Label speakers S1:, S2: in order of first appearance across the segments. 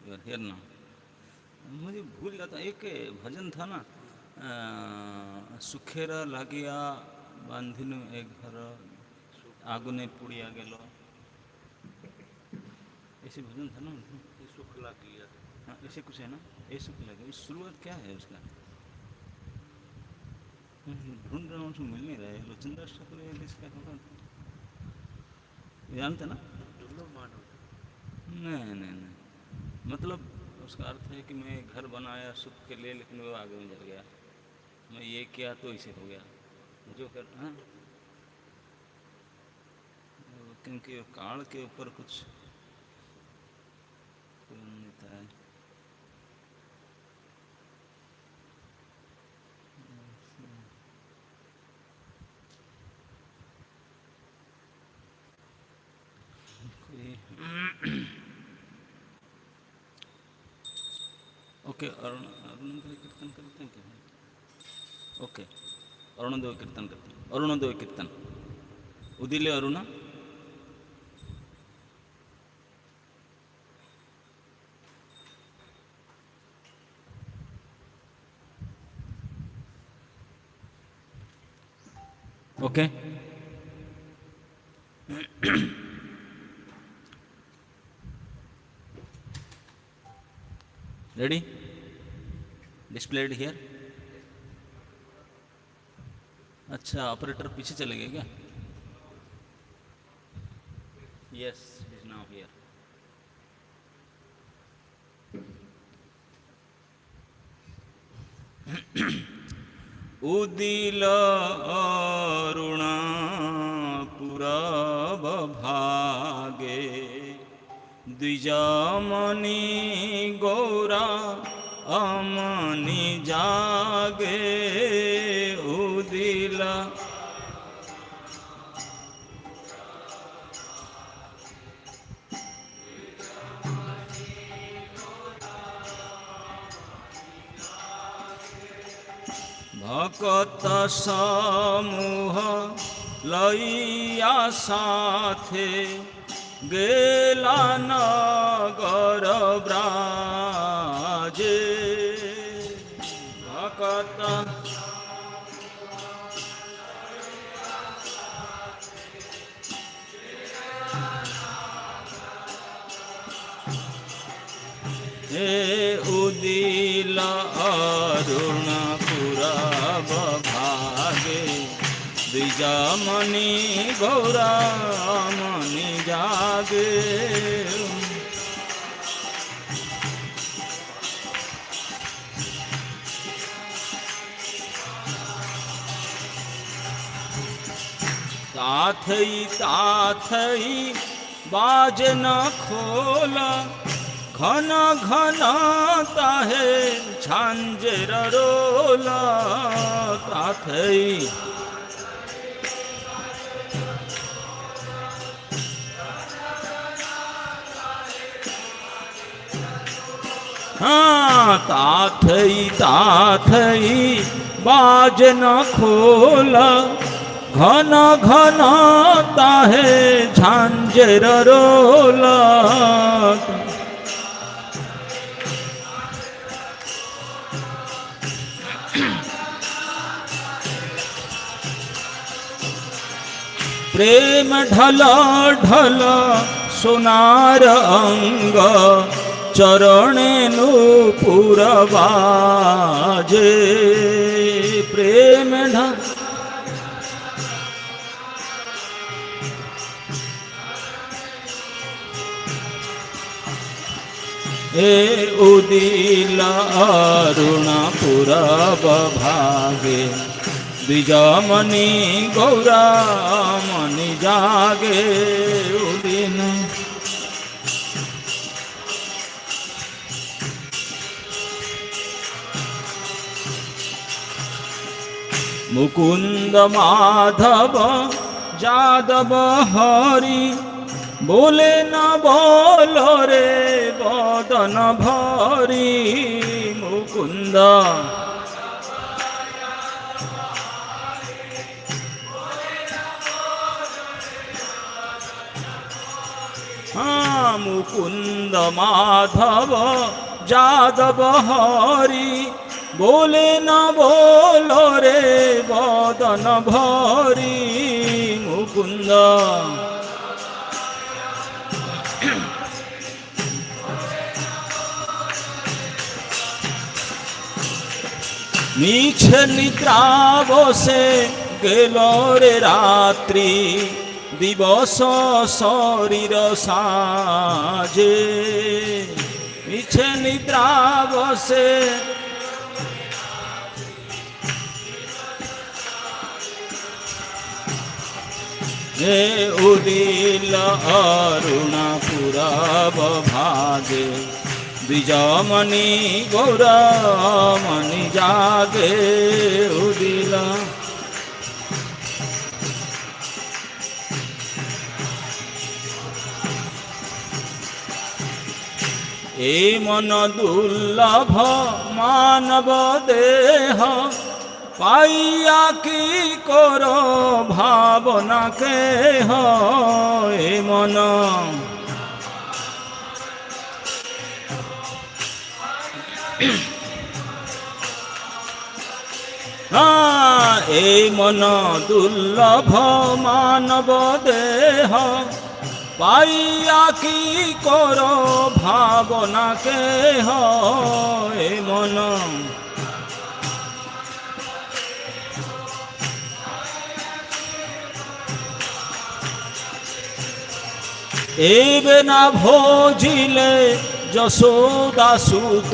S1: You are here ना। मुझे भूल जाता, एक भजन था ना, सुखेरा लागिया बांधिनु एक घर आगुने पुड़िया गेलो, ऐसे भजन था ना।
S2: ये सुख लग गया।
S1: हाँ ऐसे कुछ है ना, ये सुख लगे। शुरुआत क्या है उसका? ढूंढ रहा हूँ, उसको मिल नहीं रहा है। लोचनदास ठाकुर इसका होगा, जानते ना?
S2: दुर्लभ मानव।
S1: नहीं नहीं नहीं, मतलब उसका अर्थ है कि मैं घर बनाया सुख के लिए, लेकिन वो आगे में जल गया। मैं ये किया तो इसे हो गया जो कर। हाँ, क्योंकि काल के ऊपर कुछ है। ओके, अरुणोदय कीर्तन करते हैं क्या? ओके, अरुणोदय कीर्तन करते हैं। अरुणोदय कीर्तन उदिले अरुण। Okay ready, displayed here. अच्छा, ऑपरेटर पीछे चले गए क्या? Yes, is now here. उदिल अरुणा पुरब भागे, द्विजमणि गौरा अमनि जागे। उदिल भकत समूह लइया साथे, गेला नगर ब्राजे। भकत हे उदिल अरुण पुरब भागे, द्विजमणि गौरा मणि जागे। ताथई ताथई बाज न खोला, घन घन ताहे झांझर रोला। ताथई हाँ, ताथई ताथई बाज न खोला, घन घन ताहे झांझर रोला। प्रेम ढल ढल सोनार अंग, चरणे नूपुर बाजे। प्रेम ढल ए उदिल अरुण पुरब भागे, द्विजमणि गौरा मणि जागे। उदिन मुकुंद माधव जादव हरि, बोले न बोलो रे बदन भरी। मुकुंद हाँ, मुकुंद माधव যাদব হরি बोले न बोलो रे बदन भरी मुकुंद नीचे निद्रा बसे गेलो रे रात्रि दिवस शरीर साजे नीचे निद्रा बसे हे उदिल अरुणा पुरब भागे द्विजमणि गौरमणि जागे उदिल ए मन दुर्लभ मानव देह पाइया की करो भावना के हो ए मन हाँ ए मन दुर्लभ मानव देह पाइया की करो भावना के हो ए मन एबे ना भोजिले यशोदा सुत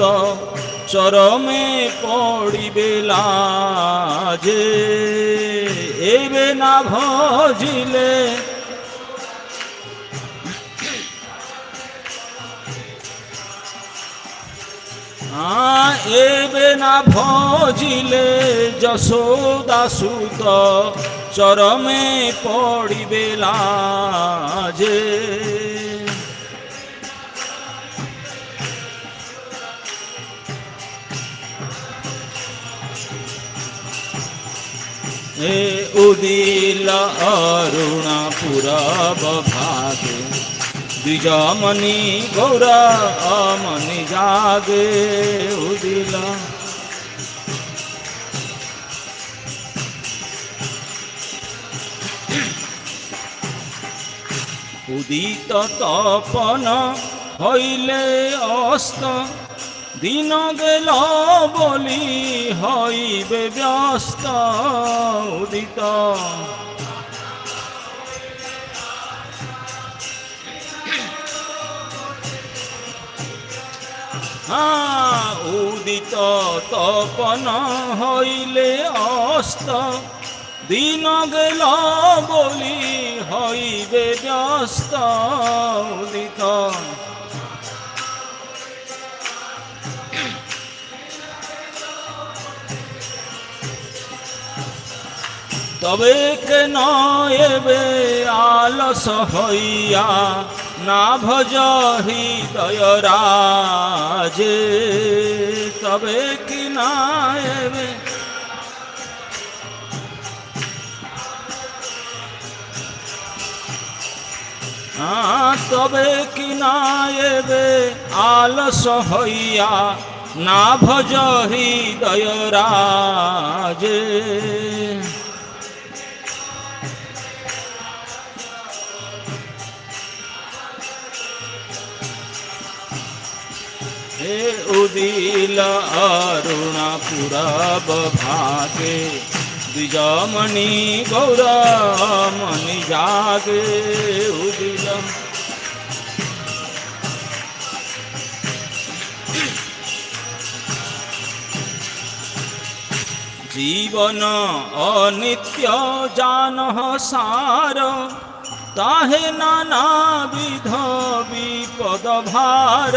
S1: चरमे पड़िबे लाजे एबे ना भोजिले एबे ना भोजिले यशोदा सुत चरमे पड़िबे लाजे ए उदिल अरुणा पुरब भागे द्विजमणि गौरमणि जागे उदिल उदित तपन हईले अस्त दिन गेल बोली हईबे व्यस्त उदित हाँ उदित तपन हईले अस्त दिन गेल बोली हईबे व्यस्त उदित तबे के नएबे आलस हईया ना भज हृदय राजे तबे कि नाएबे तबे कि नाएबे आलस हईया ना भज हृदय राजे हे उदिल अरुणा पुरब भागे द्विजमणि गौरमणि जागे उदिल जीवन अनित्य जानह सार ताहे नाना विध विपद भार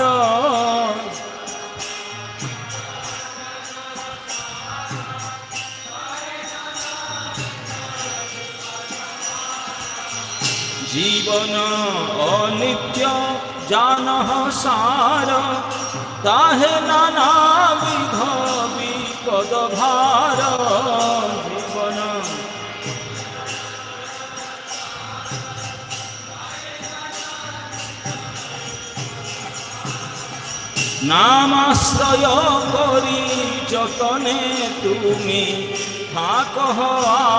S1: जीवन अनित्य जानह सार ताहे नाना विध विपद भार जीवन নামাশ্রয় করি যতনে তুমি থাকহ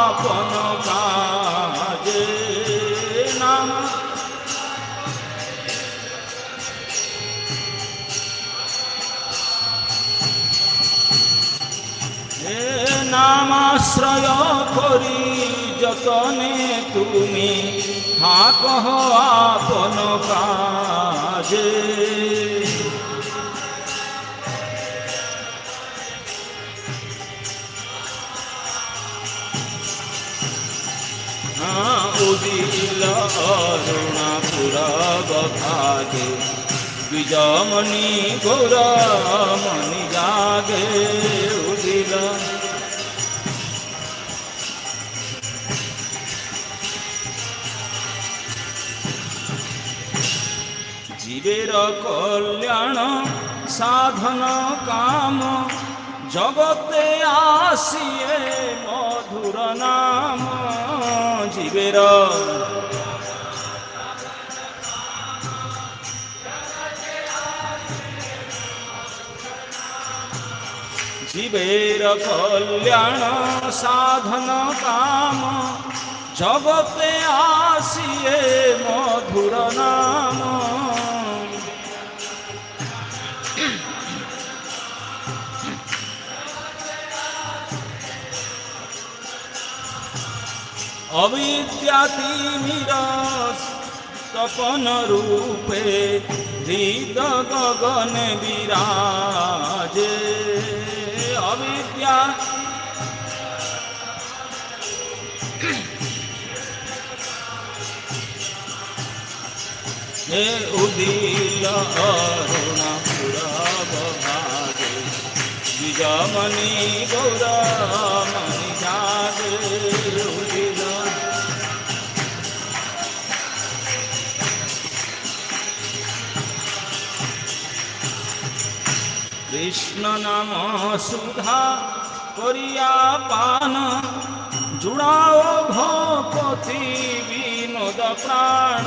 S1: আপন কাজে নাম নামাশ্রয় করি যতনে তুমি থাকহ আপন কাজে উদিল অরুণাপুরা ভাগে বিজমণি গৌরমণি জাগে উদিল জীবের কল্যাণ সাধন কাম জগতে আসিয়ে মধুর নাম জীবের জীবের কল্যাণ সাধন কাম জগতে আসিয়ে মধুর নাম অবিদ্যাতিমির তপন রূপে হৃদ গগনে বিরাজে অবিদ্যা হে উদিল অরুণাপুর ভাগে বিজমণি গৌরমণি জাগে উদিল কৃষ্ণ নাম সুধা করিয়া পান জুড়াও ভপতি বিনোদ প্রাণ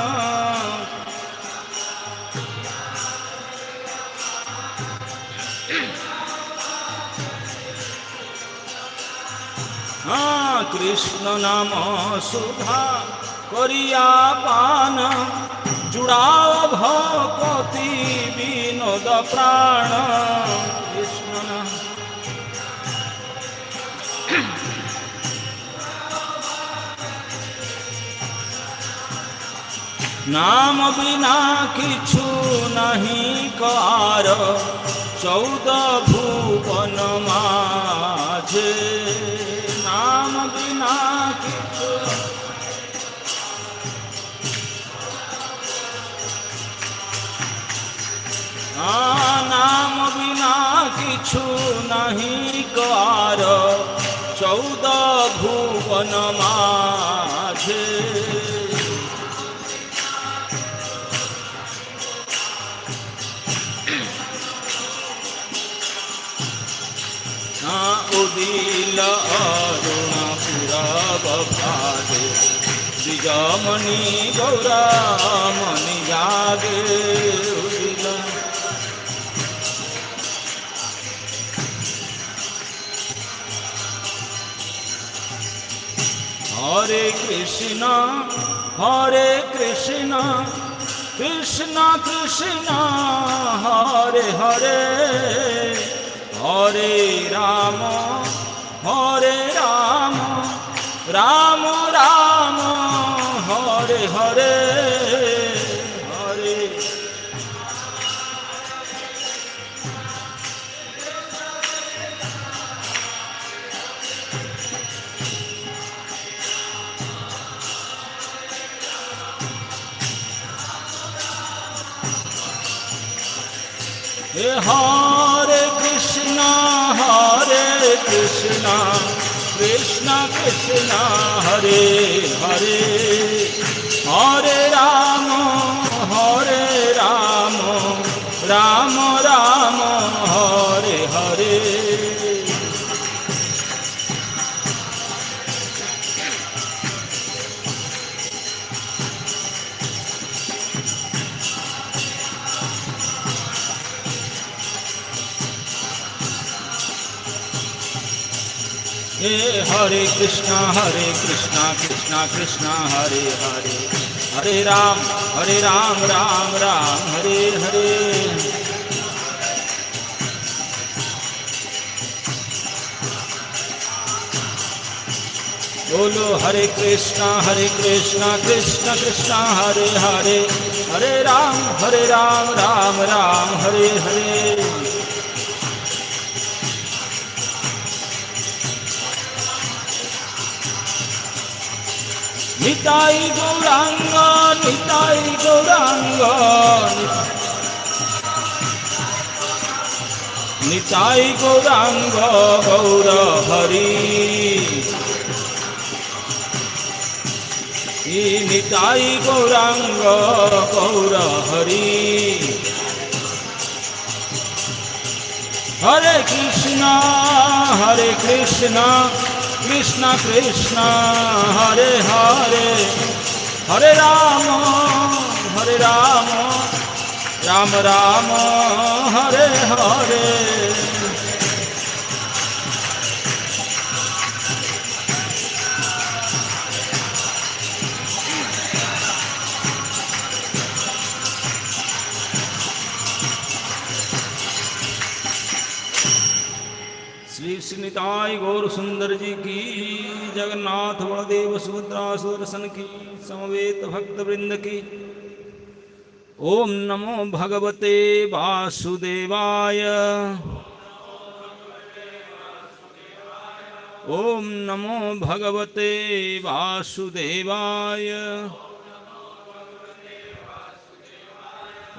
S1: কৃষ্ণ নাম সুধা করিয়া পান জুড়াও ভপতি বিনোদ প্রাণ কৃষ্ণ नाम बिना किछु नहीं कार 14 भुवन माझे नाम बिना किछु नाम बिना किछु नहीं कार 14 भुवन माझे उदिल अरुणापुरा भागे बिजमणि गौरमणि जागे उदिल हरे कृष्ण कृष्ण कृष्ण हरे हरे हरे राम राम राम हरे हरे हरे हरे कृष्ण कृष्ण कृष्ण हरे हरे हरे राम राम राम हरे हरे हे हरे कृष्णा कृष्णा कृष्णा हरे हरे, हरे राम राम राम हरे हरे। बोलो हरे कृष्णा कृष्णा कृष्णा हरे हरे, हरे राम राम राम हरे हरे। निताई गौरांग निताई गौरांग गौर हरि, निताई गौरांग गौर हरि। हरे कृष्णा कृष्णा कृष्णा हरे हरे, हरे राम राम राम हरे हरे। श्री निताई गौर सुंदर जी की, जगन्नाथ बलदेव सुभद्रा सुदर्शन की, समवेत भक्त वृंद की। ओम नमो भगवते वासुदेवाय, ओम नमो भगवते वासुदेवाय,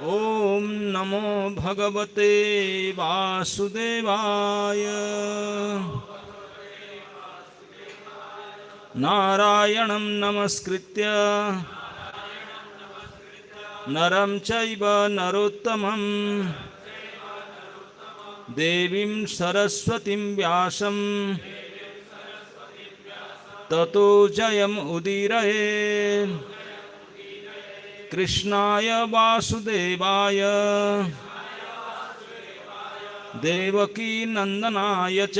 S1: ओम नमो भगवते वासुदेवाय। नारायणं नमस्कृत्य नरं चैव नरोत्तमं, देवीं सरस्वतीं व्यासं ततो जयम् उदीरये। कृष्णाय वासुदेवाय देवकी नंदनाय च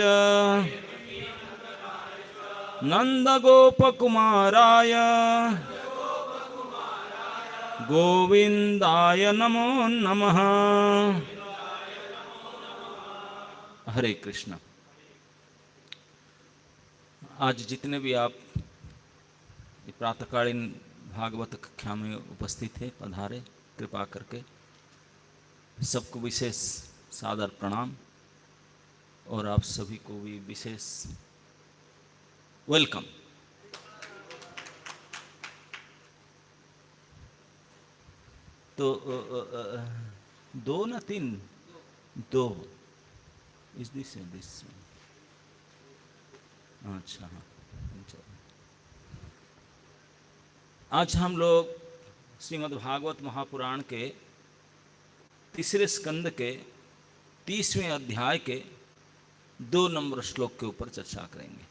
S1: नंदगोपकुमाराय गोविंदाय नमो नमः। हरे कृष्ण। आज जितने भी आप प्रातःकालीन भागवत कक्षा में उपस्थित थे, पधारे, कृपा करके सबको विशेष सादर प्रणाम, और आप सभी को भी विशेष वेलकम। तो दो ना तीन, दो इस दिस अच्छा हाँ। आज हम लोग श्रीमद् भागवत महापुराण के तीसरे स्कंद के 30वें अध्याय के 2 नंबर श्लोक के ऊपर चर्चा करेंगे।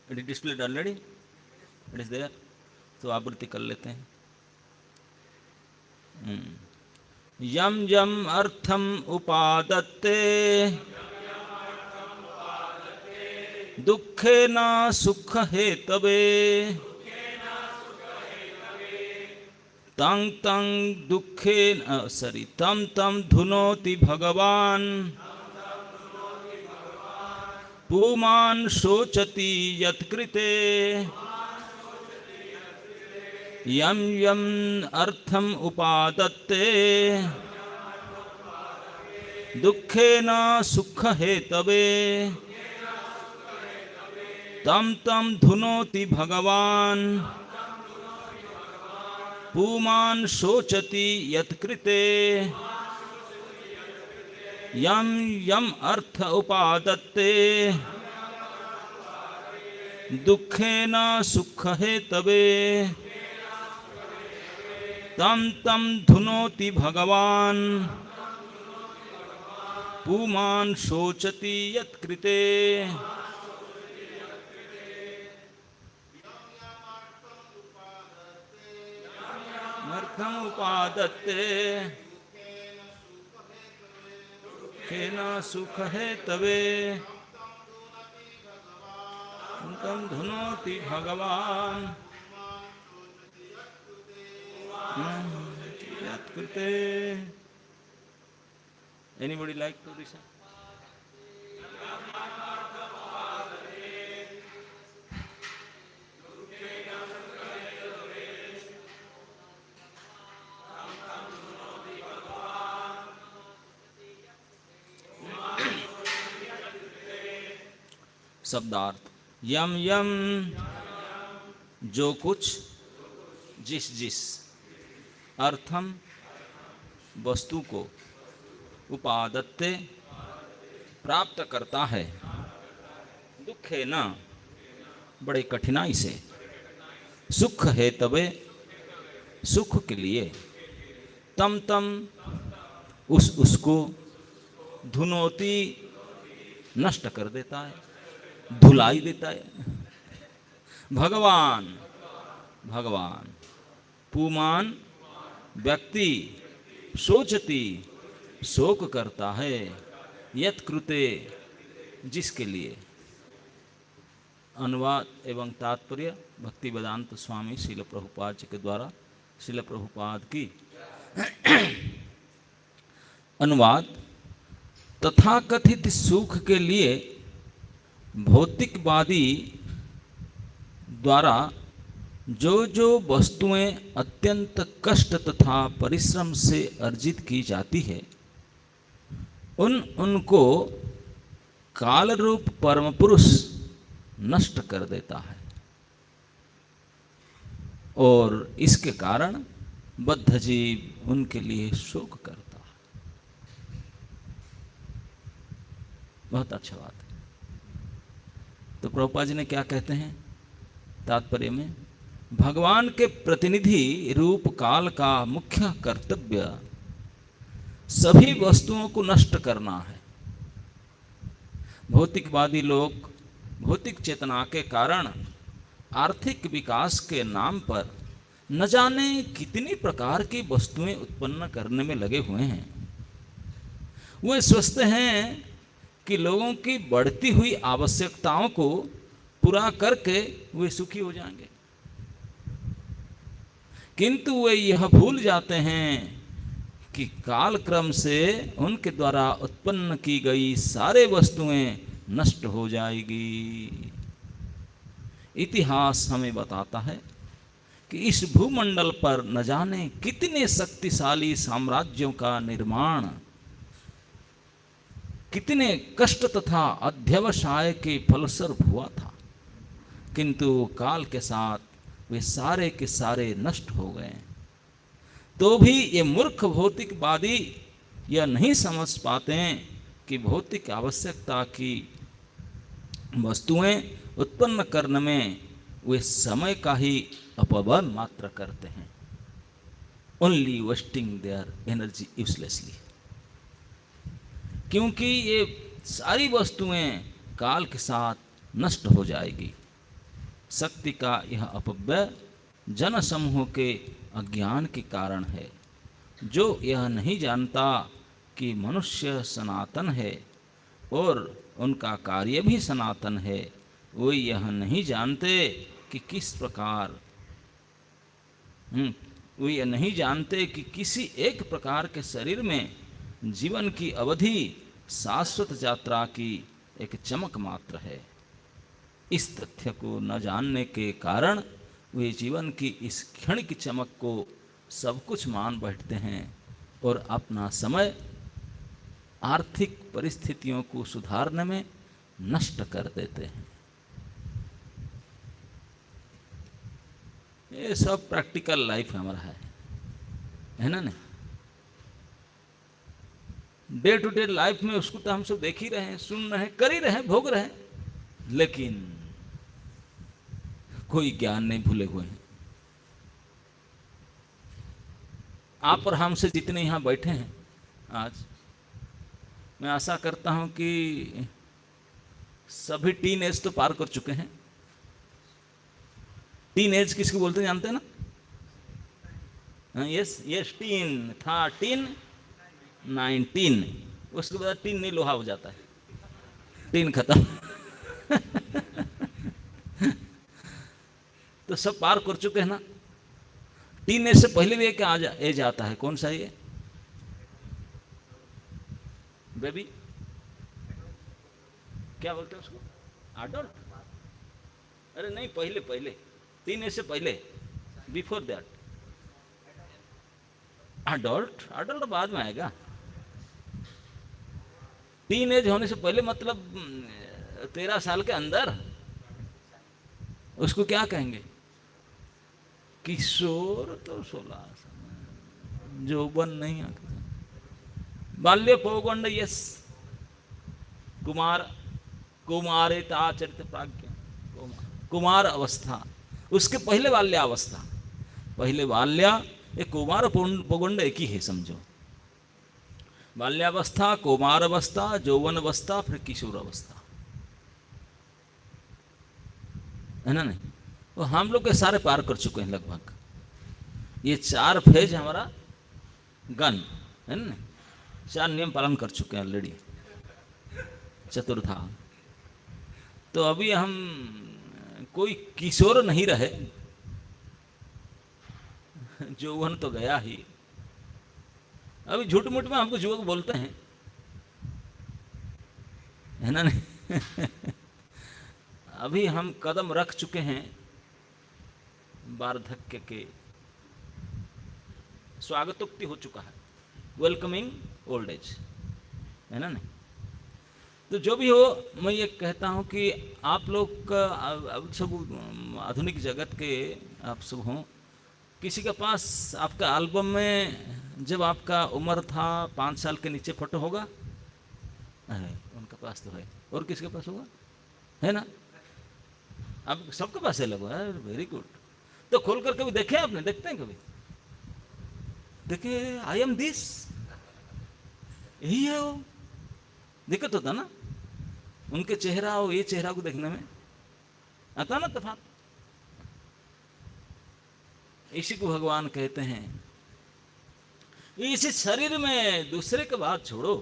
S1: It is displayed already, it is there, तो आवृत्ति कर लेते हैं। यम यम अर्थम उपादत्ते दुःखेन सुख हेतवे, तं तं दुःखेन तं तं धुनोति भगवान्, पुमान् शोचति यत्कृते। यम यम अर्थम उपादत्ते दुःखेन सुख हेतवे, तम तम धुनोति भगवान्, पुमान् शोचति यत्कृते। यम यम अर्थ उपादत्ते दुःखेन सुख हेतवे, तम तम धुनोति भगवान्, पुमान् शोचति यत्कृते। अर्थम उपादत्ते दुखे न सुख है तवे तम धुनोति भगवान यत्कृते। Anybody like to listen? शब्दार्थ यम यम जो कुछ जिस जिस अर्थम वस्तु को उपादत्ते प्राप्त करता है दुखे न बड़े कठिनाई से सुख है तबे सुख के लिए तम तम उसको धुनोती नष्ट कर देता है धुलाई देता है भगवान भगवान पुमान व्यक्ति सोचती शोक करता है यत्कृते जिसके लिए। अनुवाद एवं तात्पर्य भक्ति वेदांत स्वामी श्रील प्रभुपाद जी के द्वारा श्रील प्रभुपाद की अनुवाद तथाकथित सुख के लिए भौतिकवादी द्वारा जो जो वस्तुएं अत्यंत कष्ट तथा परिश्रम से अर्जित की जाती है उनको काल रूप परम पुरुष नष्ट कर देता है और इसके कारण बद्ध जीव उनके लिए शोक करता है। बहुत अच्छा बात है। तो प्रभुपाद जी ने क्या कहते हैं तात्पर्य में भगवान के प्रतिनिधि रूप काल का मुख्य कर्तव्य सभी वस्तुओं को नष्ट करना है। भौतिकवादी लोग भौतिक चेतना के कारण आर्थिक विकास के नाम पर न जाने कितनी प्रकार की वस्तुएं उत्पन्न करने में लगे हुए हैं। वे सोचते हैं कि लोगों की बढ़ती हुई आवश्यकताओं को पूरा करके वे सुखी हो जाएंगे, किंतु वे यह भूल जाते हैं कि काल क्रम से उनके द्वारा उत्पन्न की गई सारे वस्तुएं नष्ट हो जाएगी। इतिहास हमें बताता है कि इस भूमंडल पर न जाने कितने शक्तिशाली साम्राज्यों का निर्माण कितने कष्ट तथा अध्यवसाय के फलस्वरूप हुआ था, किंतु काल के साथ वे सारे के सारे नष्ट हो गए। तो भी ये मूर्ख भौतिकवादी यह नहीं समझ पाते हैं कि भौतिक आवश्यकता की वस्तुएं उत्पन्न करने में वे समय का ही अपव्यय मात्र करते हैं, only wasting their energy uselessly. क्योंकि ये सारी वस्तुएं काल के साथ नष्ट हो जाएगी। शक्ति का यह अपव्यय जन समूह के अज्ञान के कारण है, जो यह नहीं जानता कि मनुष्य सनातन है और उनका कार्य भी सनातन है। वे यह नहीं जानते कि किस प्रकार वे यह नहीं जानते कि किसी एक प्रकार के शरीर में जीवन की अवधि शाश्वत यात्रा की एक चमक मात्र है। इस तथ्य को न जानने के कारण वे जीवन की इस क्षण की चमक को सब कुछ मान बैठते हैं और अपना समय आर्थिक परिस्थितियों को सुधारने में नष्ट कर देते हैं। ये सब प्रैक्टिकल लाइफ हमारा है ना। नहीं, डे टू डे लाइफ में उसको तो हम सब देख ही रहे हैं, सुन रहे हैं, कर ही रहे हैं, भोग रहे हैं, लेकिन कोई ज्ञान नहीं भूले हुए हैं। आप और हमसे जितने यहां बैठे हैं आज, मैं आशा करता हूं कि सभी टीन एज तो पार कर चुके हैं। टीन एज किसको बोलते हैं जानते हैं ना? यस यस, टीन 13 19 उसके बाद टीन नहीं लोहा हो जाता है, टीन खत्म। तो सब पार कर चुके हैं ना। टीन एज से पहले भी एक एज आता है, कौन सा ये बेबी, क्या बोलते हैं उसको, अडल्ट? अरे नहीं, पहले पहले 3 एज से पहले, बिफोर दैट अडल्ट। अडल्ट बाद में आएगा। 3 एज होने से पहले मतलब 13 साल के अंदर, उसको क्या कहेंगे? किशोर तो 16 साल, यौवन नहीं आता। बाल्य पौगंड, यस। कुमार, कुमारिताचरित प्राज्ञ, कुमार अवस्था, उसके पहले बाल्यावस्था। पहले बाल्या, एक कुमार पौगंड एक ही है समझो। बाल्यावस्था, कुमार अवस्था, यौवन अवस्था, फिर किशोर अवस्था, है ना? नहीं, तो हम लोग के सारे पार कर चुके हैं लगभग। ये 4 फेज हमारा गन है ना, 4 नियम पालन कर चुके हैं ऑलरेडी, चतुर्था। तो अभी हम कोई किशोर नहीं रहे, यौवन तो गया ही। अभी झूठ मूठ में हमको युवक बोलते हैं, है ना? नहीं। अभी हम कदम रख चुके हैं वार्धक्य के, स्वागतोक्ति हो चुका है, वेलकमिंग ओल्ड एज, है ना? नहीं, तो जो भी हो, मैं ये कहता हूँ कि आप लोग का अब सब आधुनिक जगत के आप सब हों, किसी के पास आपका एल्बम में जब आपका उम्र था 5 साल के नीचे फोटो होगा? है, उनके पास तो है। और किसके पास होगा? है ना? अब सबके पास है, लगभग है। Very good. तो खोल कर कभी देखे आपने? देखते हैं कभी? देखे, आई एम दिस, यही है वो। दिक्कत होता ना उनके चेहरा और ये चेहरा को देखने में, आता ना तफात। इसी को भगवान कहते हैं, इस शरीर में दूसरे के बात छोड़ो।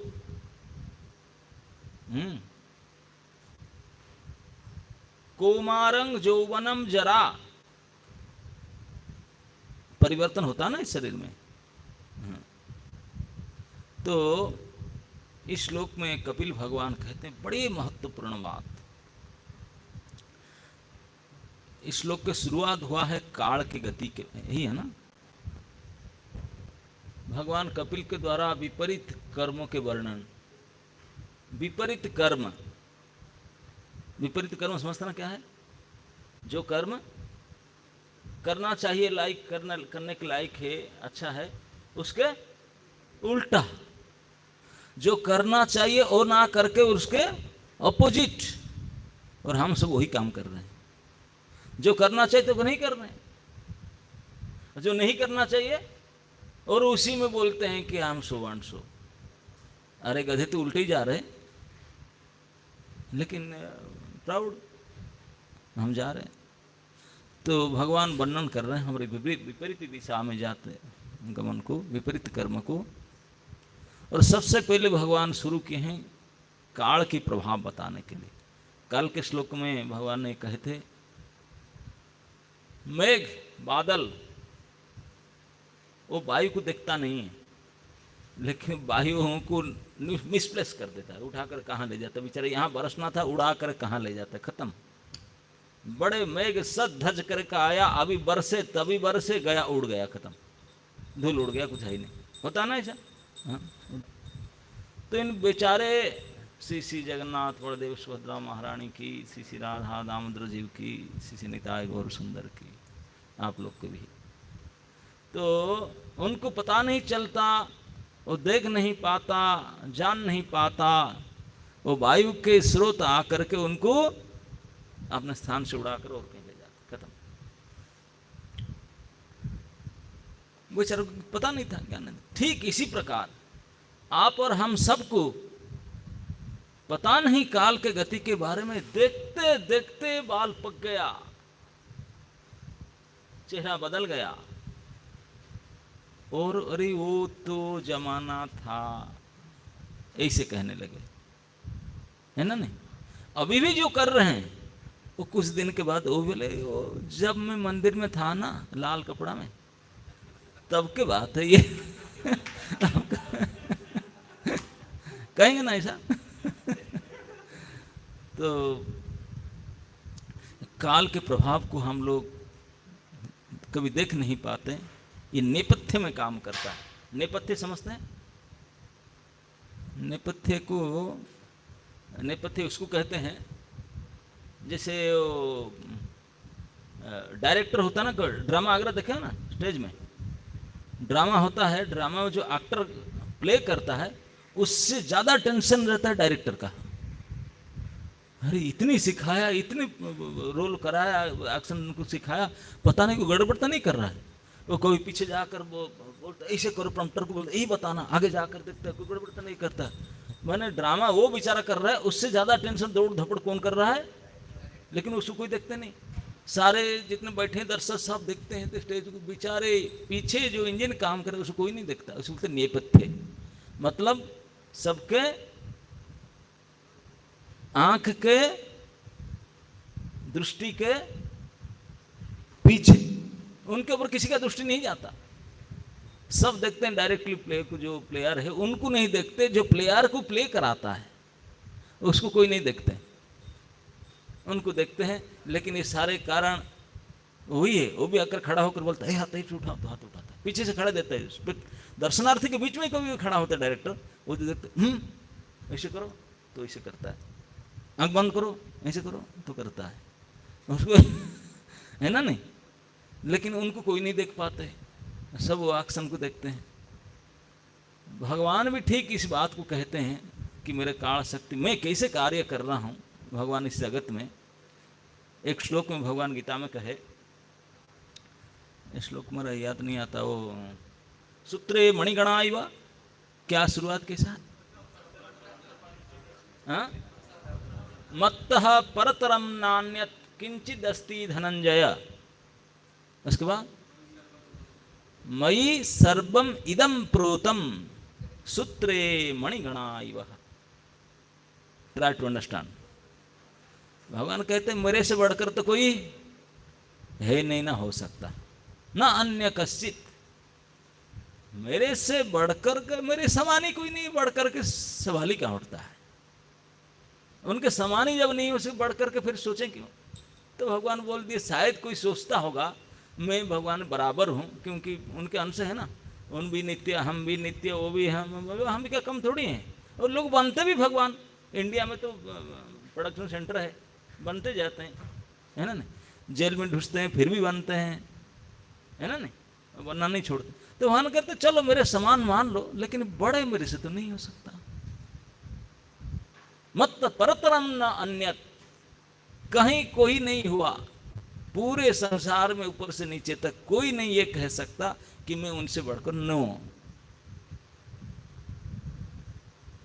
S1: कौमारंग यौवनम जरा, परिवर्तन होता ना इस शरीर में। तो इस श्लोक में कपिल भगवान कहते हैं बड़ी महत्वपूर्ण बात। इस श्लोक की शुरुआत हुआ है काल की गति के, यही है ना? भगवान कपिल के द्वारा विपरीत कर्मों के वर्णन। विपरीत कर्म, विपरीत कर्म समझता ना क्या है? जो कर्म करना चाहिए, लायक करने के लायक है, अच्छा है, उसके उल्टा। जो करना चाहिए और ना करके उसके अपोजिट। और हम सब वही काम कर रहे हैं। जो करना चाहिए तो नहीं कर रहे हैं, जो नहीं करना चाहिए और उसी में बोलते हैं कि हम सो वन सो। अरे गधे तो उल्टे ही जा रहे हैं, लेकिन प्राउड हम जा रहे हैं। तो भगवान वर्णन कर रहे हैं हमारे विपरीत दिशा में जाते गमन को, विपरीत कर्म को। और सबसे पहले भगवान शुरू किए हैं काल की प्रभाव बताने के लिए। काल के श्लोक में भगवान ने कहे थे, मेघ, बादल, वो वायु को देखता नहीं है, लेकिन वायु को मिसप्लेस कर देता है, उठाकर कहाँ ले जाता है। बेचारे यहाँ बरसना था, उड़ा कर कहाँ ले जाता है, खत्म। बड़े मेघ सद धज करके आया, अभी बरसे तभी बरसे, गया उड़ गया, खत्म, धूल उड़ गया, कुछ है ही नहीं। होता ना ऐसा? हाँ। तो इन बेचारे श्री श्री जगन्नाथ बलदेव सुभद्रा महारानी की, श्री श्री राधा दामोदर जीव की, श्री श्री निताय गौर सुंदर की, आप लोग के भी, तो उनको पता नहीं चलता, वो देख नहीं पाता, जान नहीं पाता। वो वायु के स्रोत आकर के उनको अपने स्थान से उड़ाकर और कहीं ले जाता, खत्म। बेचारे को पता नहीं था, ज्ञान। ठीक इसी प्रकार आप और हम सबको पता नहीं काल के गति के बारे में। देखते देखते बाल पक गया, चेहरा बदल गया, और अरे वो तो जमाना था, ऐसे कहने लगे, है ना। नहीं, अभी भी जो कर रहे हैं वो कुछ दिन के बाद वो बोले, वो जब मैं मंदिर में था ना लाल कपड़ा में, तब के बात है ये। कहेंगे ना ऐसा। तो काल के प्रभाव को हम लोग कभी देख नहीं पाते, ये नेपथ्य में काम करता है। नेपथ्य समझते हैं? नेपथ्य उसको कहते हैं, जैसे वो डायरेक्टर होता है ना, ड्रामा आगरा देखे हो ना, स्टेज में ड्रामा होता है, ड्रामा में जो एक्टर प्ले करता है उससे ज़्यादा टेंशन रहता है डायरेक्टर का। अरे इतनी सिखाया, इतनी रोल कराया, एक्शन उनको सिखाया, पता नहीं कोई गड़बड़ तो नहीं कर रहा है। वो कोई पीछे जाकर वो बोलता ऐसे करो, प्रम्प्टर को बोलता यही बताना, आगे जाकर देखता है कोई गड़बड़ तो नहीं करता। मैंने ड्रामा वो बेचारा कर रहा है, उससे ज़्यादा टेंशन दौड़ धपड़ कौन कर रहा है, लेकिन उसको कोई देखते नहीं। सारे जितने बैठे हैं दर्शक सब देखते हैं, तो स्टेज को बेचारे पीछे जो इंजन काम करे उसको कोई नहीं देखता। उसको बोलते नेपथ्य, मतलब सबके आंख के दृष्टि के पीछे, उनके ऊपर किसी का दृष्टि नहीं जाता। सब देखते हैं डायरेक्टली प्ले को, जो प्लेयर है उनको नहीं देखते, जो प्लेयर को प्ले कराता है उसको कोई नहीं देखते, उनको देखते हैं। लेकिन ये सारे कारण वही है, वो भी आकर खड़ा होकर बोलता है हाथ उठाओ, तो हाथ उठाता है, पीछे से खड़ा देता है। दर्शनार्थी के बीच में कभी खड़ा होता है डायरेक्टर, वो तो देखते ऐसे करो तो ऐसे करता है, आंख बंद करो ऐसे करो तो करता है उसको, है ना। नहीं, लेकिन उनको कोई नहीं देख पाते, सब वो एक्शन को देखते हैं। भगवान भी ठीक इस बात को कहते हैं कि मेरे काल शक्ति मैं कैसे कार्य कर रहा हूँ भगवान इस जगत में। एक श्लोक में भगवान गीता में कहे, श्लोक मेरा याद नहीं आता, वो सूत्रे मणिगणा इव, क्या शुरुआत के साथ, हाँ, मत्तः परतरम नान्यत किंचिद अस्ति धनंजय, उसके बाद मयि सर्वम इदम प्रोतम सूत्रे मणिगणा इव। Try to understand. भगवान कहते हैं मेरे से बढ़कर तो कोई है नहीं, ना हो सकता, ना अन्य कश्चित, मेरे से बढ़कर के, मेरे समान ही कोई नहीं, बढ़कर के सवाल ही कहाँ उठता है। उनके समान ही जब नहीं उसे बढ़कर के फिर सोचें क्यों। तो भगवान बोल दिए, शायद कोई सोचता होगा मैं भगवान बराबर हूँ, क्योंकि उनके अंश है ना, उन भी नित्य हम भी नित्य, वो भी हम क्या कम थोड़ी हैं। और लोग बनते भी भगवान, इंडिया में तो प्रोडक्शन सेंटर है, बनते जाते हैं, है ना। नहीं, जेल में घुसते हैं फिर भी बनते हैं, है ना। नहीं, बनना नहीं छोड़ते। तो भगवान कहते चलो मेरे समान मान लो, लेकिन बड़े मेरे से तो नहीं हो सकता। मत परतरम न अन्यत, कहीं कोई नहीं हुआ पूरे संसार में ऊपर से नीचे तक, कोई नहीं ये कह सकता कि मैं उनसे बढ़कर न हूं।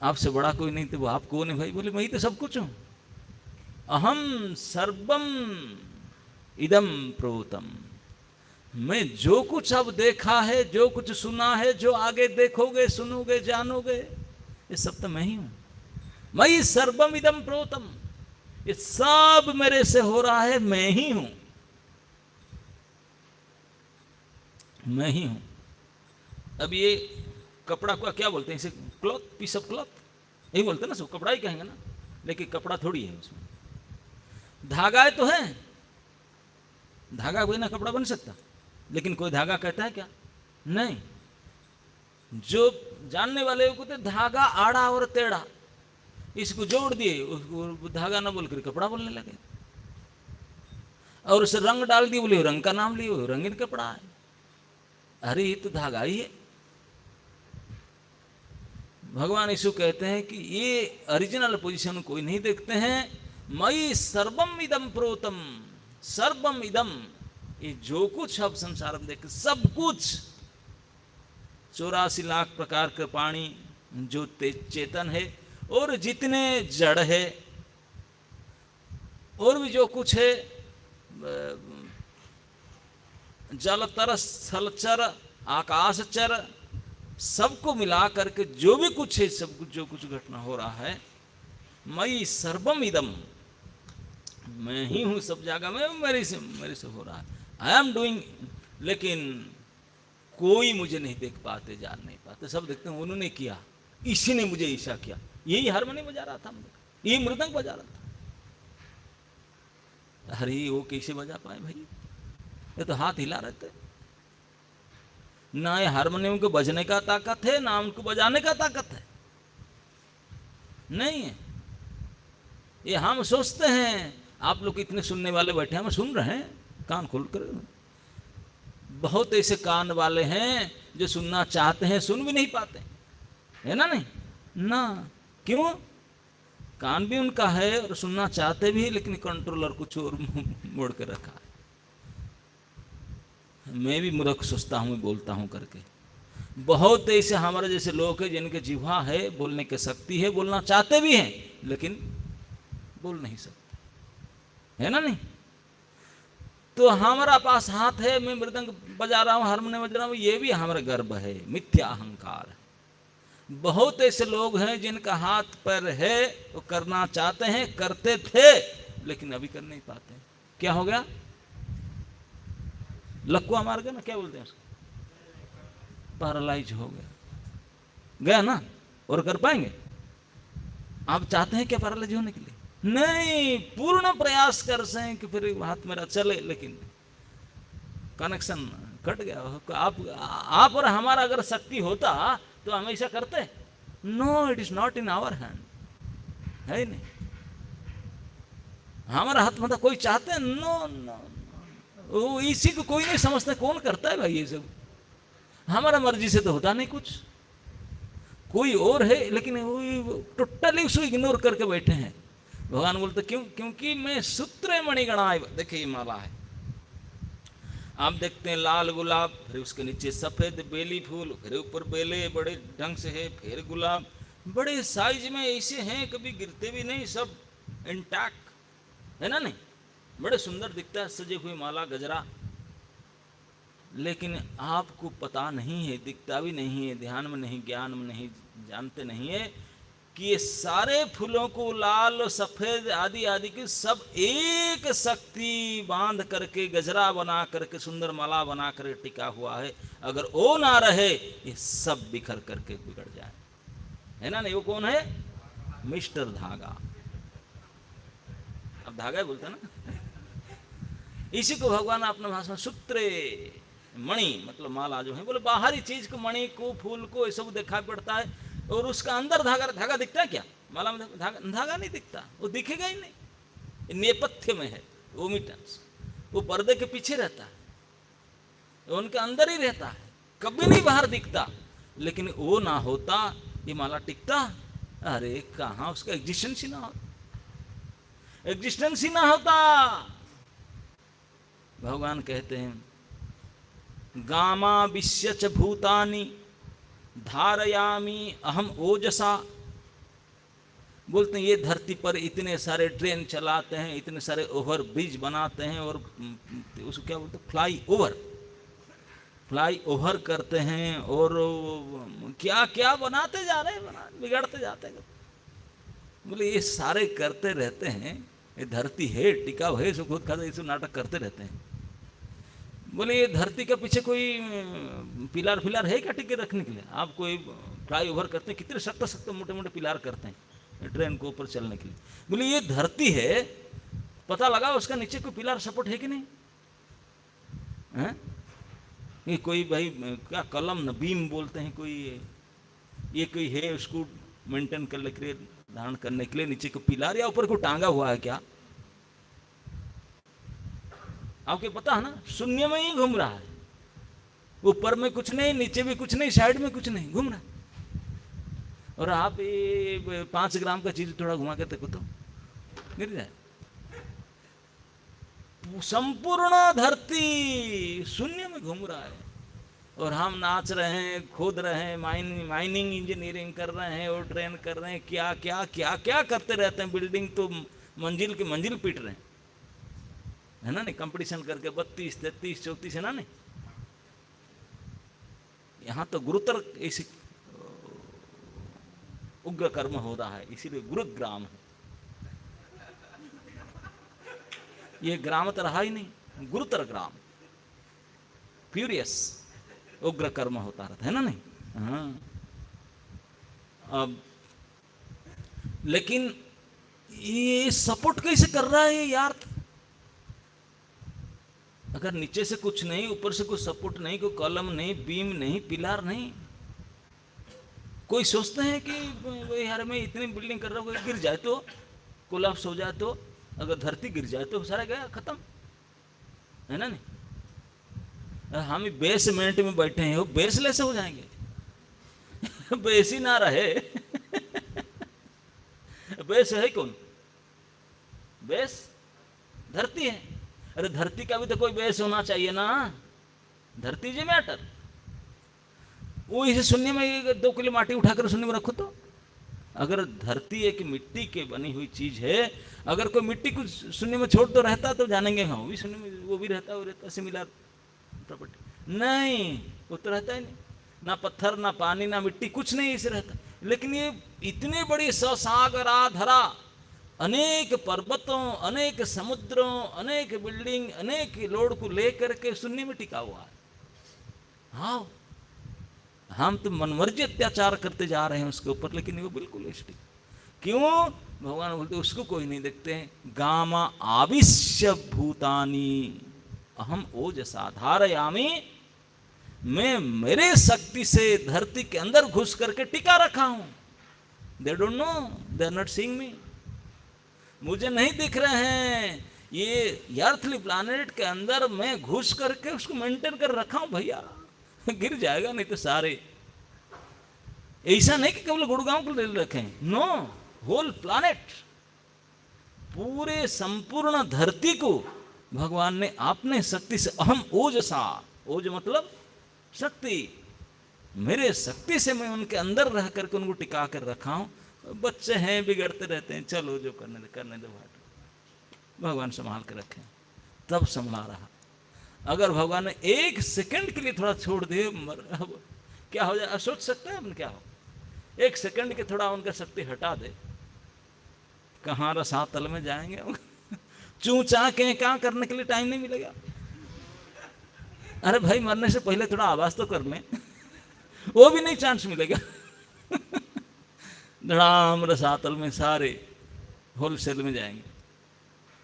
S1: आपसे बड़ा कोई नहीं, तो वो आप कौन है भाई? बोले मैं ही तो सब कुछ हूं, अहम सर्वम इदम प्रोतम। मैं जो कुछ अब देखा है, जो कुछ सुना है, जो आगे देखोगे सुनोगे जानोगे, ये सब तो मैं ही हूं। मैं सर्वम इदम प्रोतम, ये सब मेरे से हो रहा है, मैं ही हूं, मैं ही हूं। अब ये कपड़ा को क्या बोलते हैं? इसे क्लॉथ, पीस ऑफ क्लॉथ, यही बोलते हैं ना, सब कपड़ा ही कहेंगे ना, लेकिन कपड़ा थोड़ी है, उसमें धागा तो है, धागा कोई ना कपड़ा बन सकता, लेकिन कोई धागा कहता है क्या? नहीं। जो जानने वाले को तो धागा आड़ा और टेढ़ा, इसको जोड़ दिए, उसको धागा ना बोलकर कपड़ा बोलने लगे, और उसे रंग डाल दिए, बोले रंग का नाम लिए, रंगीन कपड़ा है। अरे ये तो धागा ही है। भगवान यीशु कहते हैं कि ये ओरिजिनल पोजीशन कोई नहीं देखते हैं। मई सर्वम इदम प्रोतम, सर्वम इदम, ये जो कुछ अब संसार में देखे सब कुछ, 84 लाख प्रकार के प्राणी जो चेतन है, और जितने जड़ है, और भी जो कुछ है, जलतर स्थलचर आकाशचर सबको मिला करके जो भी कुछ है, सब कुछ जो कुछ घटना हो रहा है, मई सर्वम इदम, मैं ही हूं सब जगह में, मेरे से हो रहा है, आई एम डूइंग। लेकिन कोई मुझे नहीं देख पाते, जान नहीं पाते, सब देखते हैं उन्होंने किया, इसी ने मुझे ऐसा किया। यही हारमोनियम बजा रहा था, यही मृदंग बजा रहा था। अरे वो कैसे बजा पाए भाई, ये तो हाथ हिला रहे थे। ना ये हारमोनियम को बजने का ताकत है, ना उनको बजाने का ताकत है, नहीं है। ये हम सोचते हैं, आप लोग इतने सुनने वाले बैठे हैं, हम सुन रहे हैं कान खोल कर। बहुत ऐसे कान वाले हैं जो सुनना चाहते हैं, सुन भी नहीं पाते, है ना? नहीं ना, क्यों? कान भी उनका है और सुनना चाहते भी, लेकिन कंट्रोलर कुछ और मोड़ के रखा है। मैं भी मूर्ख सोचता हूँ, बोलता हूँ करके। बहुत ऐसे हमारे जैसे लोग हैं जिनके जिह्वा है, बोलने की शक्ति है, बोलना चाहते भी हैं, लेकिन बोल नहीं सकते, है ना? नहीं तो हमारा पास हाथ है, मैं मृदंग बजा रहा हूँ, हारमोनियम बजा रहा हूँ, ये भी हमारा गर्व है, मिथ्या अहंकार है। बहुत ऐसे लोग हैं जिनका हाथ पैर है, वो करना चाहते हैं, करते थे, लेकिन अभी कर नहीं पाते। क्या हो गया? लकवा मार गया ना, क्या बोलते हैं उसको, पैरालाइज हो गया ना। और कर पाएंगे? आप चाहते हैं क्या पैरालाइज होने के लिए? नहीं, पूर्ण प्रयास कर सकें कि फिर हाथ मेरा चले, लेकिन कनेक्शन कट गया। आप और हमारा अगर शक्ति होता तो हम ऐसा करते? No, it is not in our hand, है नहीं। हमारा हाथ मतलब कोई चाहते हैं? नो नो, वो इसी को कोई नहीं समझता, कौन करता है भाई ये सब? हमारा मर्जी से तो होता नहीं कुछ, कोई और है, लेकिन टोटली उसको इग्नोर करके बैठे हैं। भगवान बोलते क्यों? क्योंकि मैं सूत्र मणिगणाय, देखिए माला है, आप देखते हैं लाल गुलाब, फिर उसके नीचे सफेद बेली फूल, फिर ऊपर बेले बड़े ढंग से है, फिर गुलाब बड़े साइज में ऐसे हैं, कभी गिरते भी नहीं, सब इंटैक्ट, है ना? नहीं, बड़े सुंदर दिखता है, सजे हुए माला गजरा। लेकिन आपको पता नहीं है, दिखता भी नहीं है, ध्यान में नहीं, ज्ञान में नहीं, जानते नहीं है कि ये सारे फूलों को लाल सफेद आदि आदि के सब एक शक्ति बांध करके गजरा बना करके सुंदर माला बना कर टिका हुआ है। अगर वो ना रहे, ये सब बिखर करके बिगड़ जाए, है ना? नहीं, वो कौन है? मिस्टर धागा। अब धागा बोलते हैं ना, इसी को भगवान अपने भाषा में सूत्रे मणि मतलब माला जो है, बोले बाहरी चीज को, मणि को, फूल को, ये सब दिखाई पड़ता है, और उसका अंदर धागा दिखता है क्या? माला में धागा नहीं दिखता, वो दिखेगा ही नहीं, नेपथ्य में है, ओमिटेंस, वो पर्दे के पीछे रहता है, उनके अंदर ही रहता है, कभी नहीं बाहर दिखता। लेकिन वो ना होता, ये माला टिकता? अरे कहाँ, उसका एग्जिस्टेंस ही ना होता, एग्जिस्टेंस ही ना होता। भगवान कहते हैं गामा विश्य च भूतानि धारयामी अहम ओजसा। बोलते हैं ये धरती पर इतने सारे ट्रेन चलाते हैं, इतने सारे ओवर ब्रिज बनाते हैं, और उसको क्या बोलते हैं, फ्लाई ओवर करते हैं, और क्या क्या बनाते जा रहे हैं, बिगड़ते जाते हैं। बोले ये सारे करते रहते हैं, ये धरती है टिका है, इसको खुद खाते, इसको नाटक करते रहते हैं। बोले ये धरती के पीछे कोई पिलार फिलार है क्या टिके रखने के लिए? आप कोई फ्लाई ओवर करते हैं, कितने सख्त सख्त मोटे मोटे पिलार करते हैं ट्रेन को ऊपर चलने के लिए। बोले ये धरती है, पता लगा उसका नीचे कोई पिलार सपोर्ट है कि नहीं है? ये कोई भाई क्या कलम न बीम बोलते हैं, कोई ये कोई है उसको मेंटेन करने के लिए, धारण करने के लिए नीचे को पिलार या ऊपर को टांगा हुआ है क्या? आपको पता है ना, शून्य में ही घूम रहा है, ऊपर में कुछ नहीं, नीचे भी कुछ नहीं, साइड में कुछ नहीं, घूम रहा। और आप ये 5 ग्राम का चीज थोड़ा घुमा के देखो तो गिर जाए। संपूर्ण धरती शून्य में घूम रहा है, और हम नाच रहे हैं, खोद रहे हैं, माइनिंग इंजीनियरिंग कर रहे हैं, और ट्रेन कर रहे हैं, क्या क्या क्या क्या करते रहते हैं। बिल्डिंग तो मंजिल के मंजिल पीट रहे हैं, है ना? नहीं, कंपटीशन करके 32, 33, 34, है ना? नहीं, यहाँ तो गुरुतर ऐसी उग्र कर्म हो रहा है, इसीलिए गुरुग्राम है। ये ग्राम तो रहा ही नहीं, गुरुतर ग्राम, फ्यूरियस, उग्र कर्म होता रहता है ना, नहीं? हाँ। अब लेकिन ये सपोर्ट कैसे कर रहा है यार? अगर नीचे से कुछ नहीं, ऊपर से कोई सपोर्ट नहीं, कोई कॉलम नहीं, बीम नहीं, पिलर नहीं, कोई सोचते हैं कि यार मैं इतनी बिल्डिंग कर रहा हूँ, गिर जाए तो, कोलैप्स हो जाए तो, अगर धरती गिर जाए तो सारा गया, खत्म है ना, नहीं? हम बेसमेंट में बैठे हैं, वो बेसलेस हो जाएंगे। बेस ही ना रहे। बेस है कौन? बेस धरती है। अरे धरती का भी तो कोई बेस होना चाहिए ना, धरती जे मैटर। वो इसे शून्य में 2 किलो माटी उठाकर शून्य में रखो तो, अगर धरती एक मिट्टी के बनी हुई चीज है, अगर कोई मिट्टी को शून्य में छोड़ तो रहता तो जानेंगे हाँ भी शून्य में, वो भी रहता, वो रहता, सिमिलर प्रॉपर्टी। नहीं, वो तो रहता ही नहीं, ना पत्थर ना पानी ना मिट्टी, कुछ नहीं इसे रहता। लेकिन ये इतनी बड़ी ससागरा धरा, अनेक पर्वतों, अनेक समुद्रों, अनेक बिल्डिंग, अनेक लोड को लेकर के शून्य में टिका हुआ है। हाँ, हम तो मनमर्जी अत्याचार करते जा रहे हैं उसके ऊपर, लेकिन वो बिल्कुल स्टिक। क्यों? भगवान बोलते उसको कोई नहीं देखते हैं। गामा आविश्य भूतानी अहम ओजसा धारयामी, मैं मेरे शक्ति से धरती के अंदर घुस करके टिका रखा हूं। They don't know, they are not seeing me, मुझे नहीं दिख रहे हैं। ये अर्थली प्लैनेट के अंदर मैं घुस करके उसको मेंटेन कर रखा हूं भैया। गिर जाएगा नहीं तो सारे। ऐसा नहीं कि केवल गुड़गांव को ले रखे, नो, होल प्लैनेट, पूरे संपूर्ण धरती को भगवान ने अपने शक्ति से, अहम ओजसा, ओज मतलब शक्ति, मेरे शक्ति से मैं उनके अंदर रह करके उनको टिका कर रखा हूं। बच्चे हैं, बिगड़ते रहते हैं, चलो जो करने दो भाई, भगवान संभाल के रखे, तब संभला रहा। अगर भगवान ने 1 सेकंड के लिए थोड़ा छोड़ दिए, क्या हो जाए? सोच सकते हैं क्या हो? 1 सेकंड के थोड़ा उनका शक्ति हटा दे, कहाँ रसातल में जाएंगे। चू चा के क्या करने के लिए टाइम नहीं मिलेगा। अरे भाई, मरने से पहले थोड़ा आवाज तो कर लें, वो भी नहीं चांस मिलेगा। धड़ाम रसातल में सारे होलसेल में जाएंगे,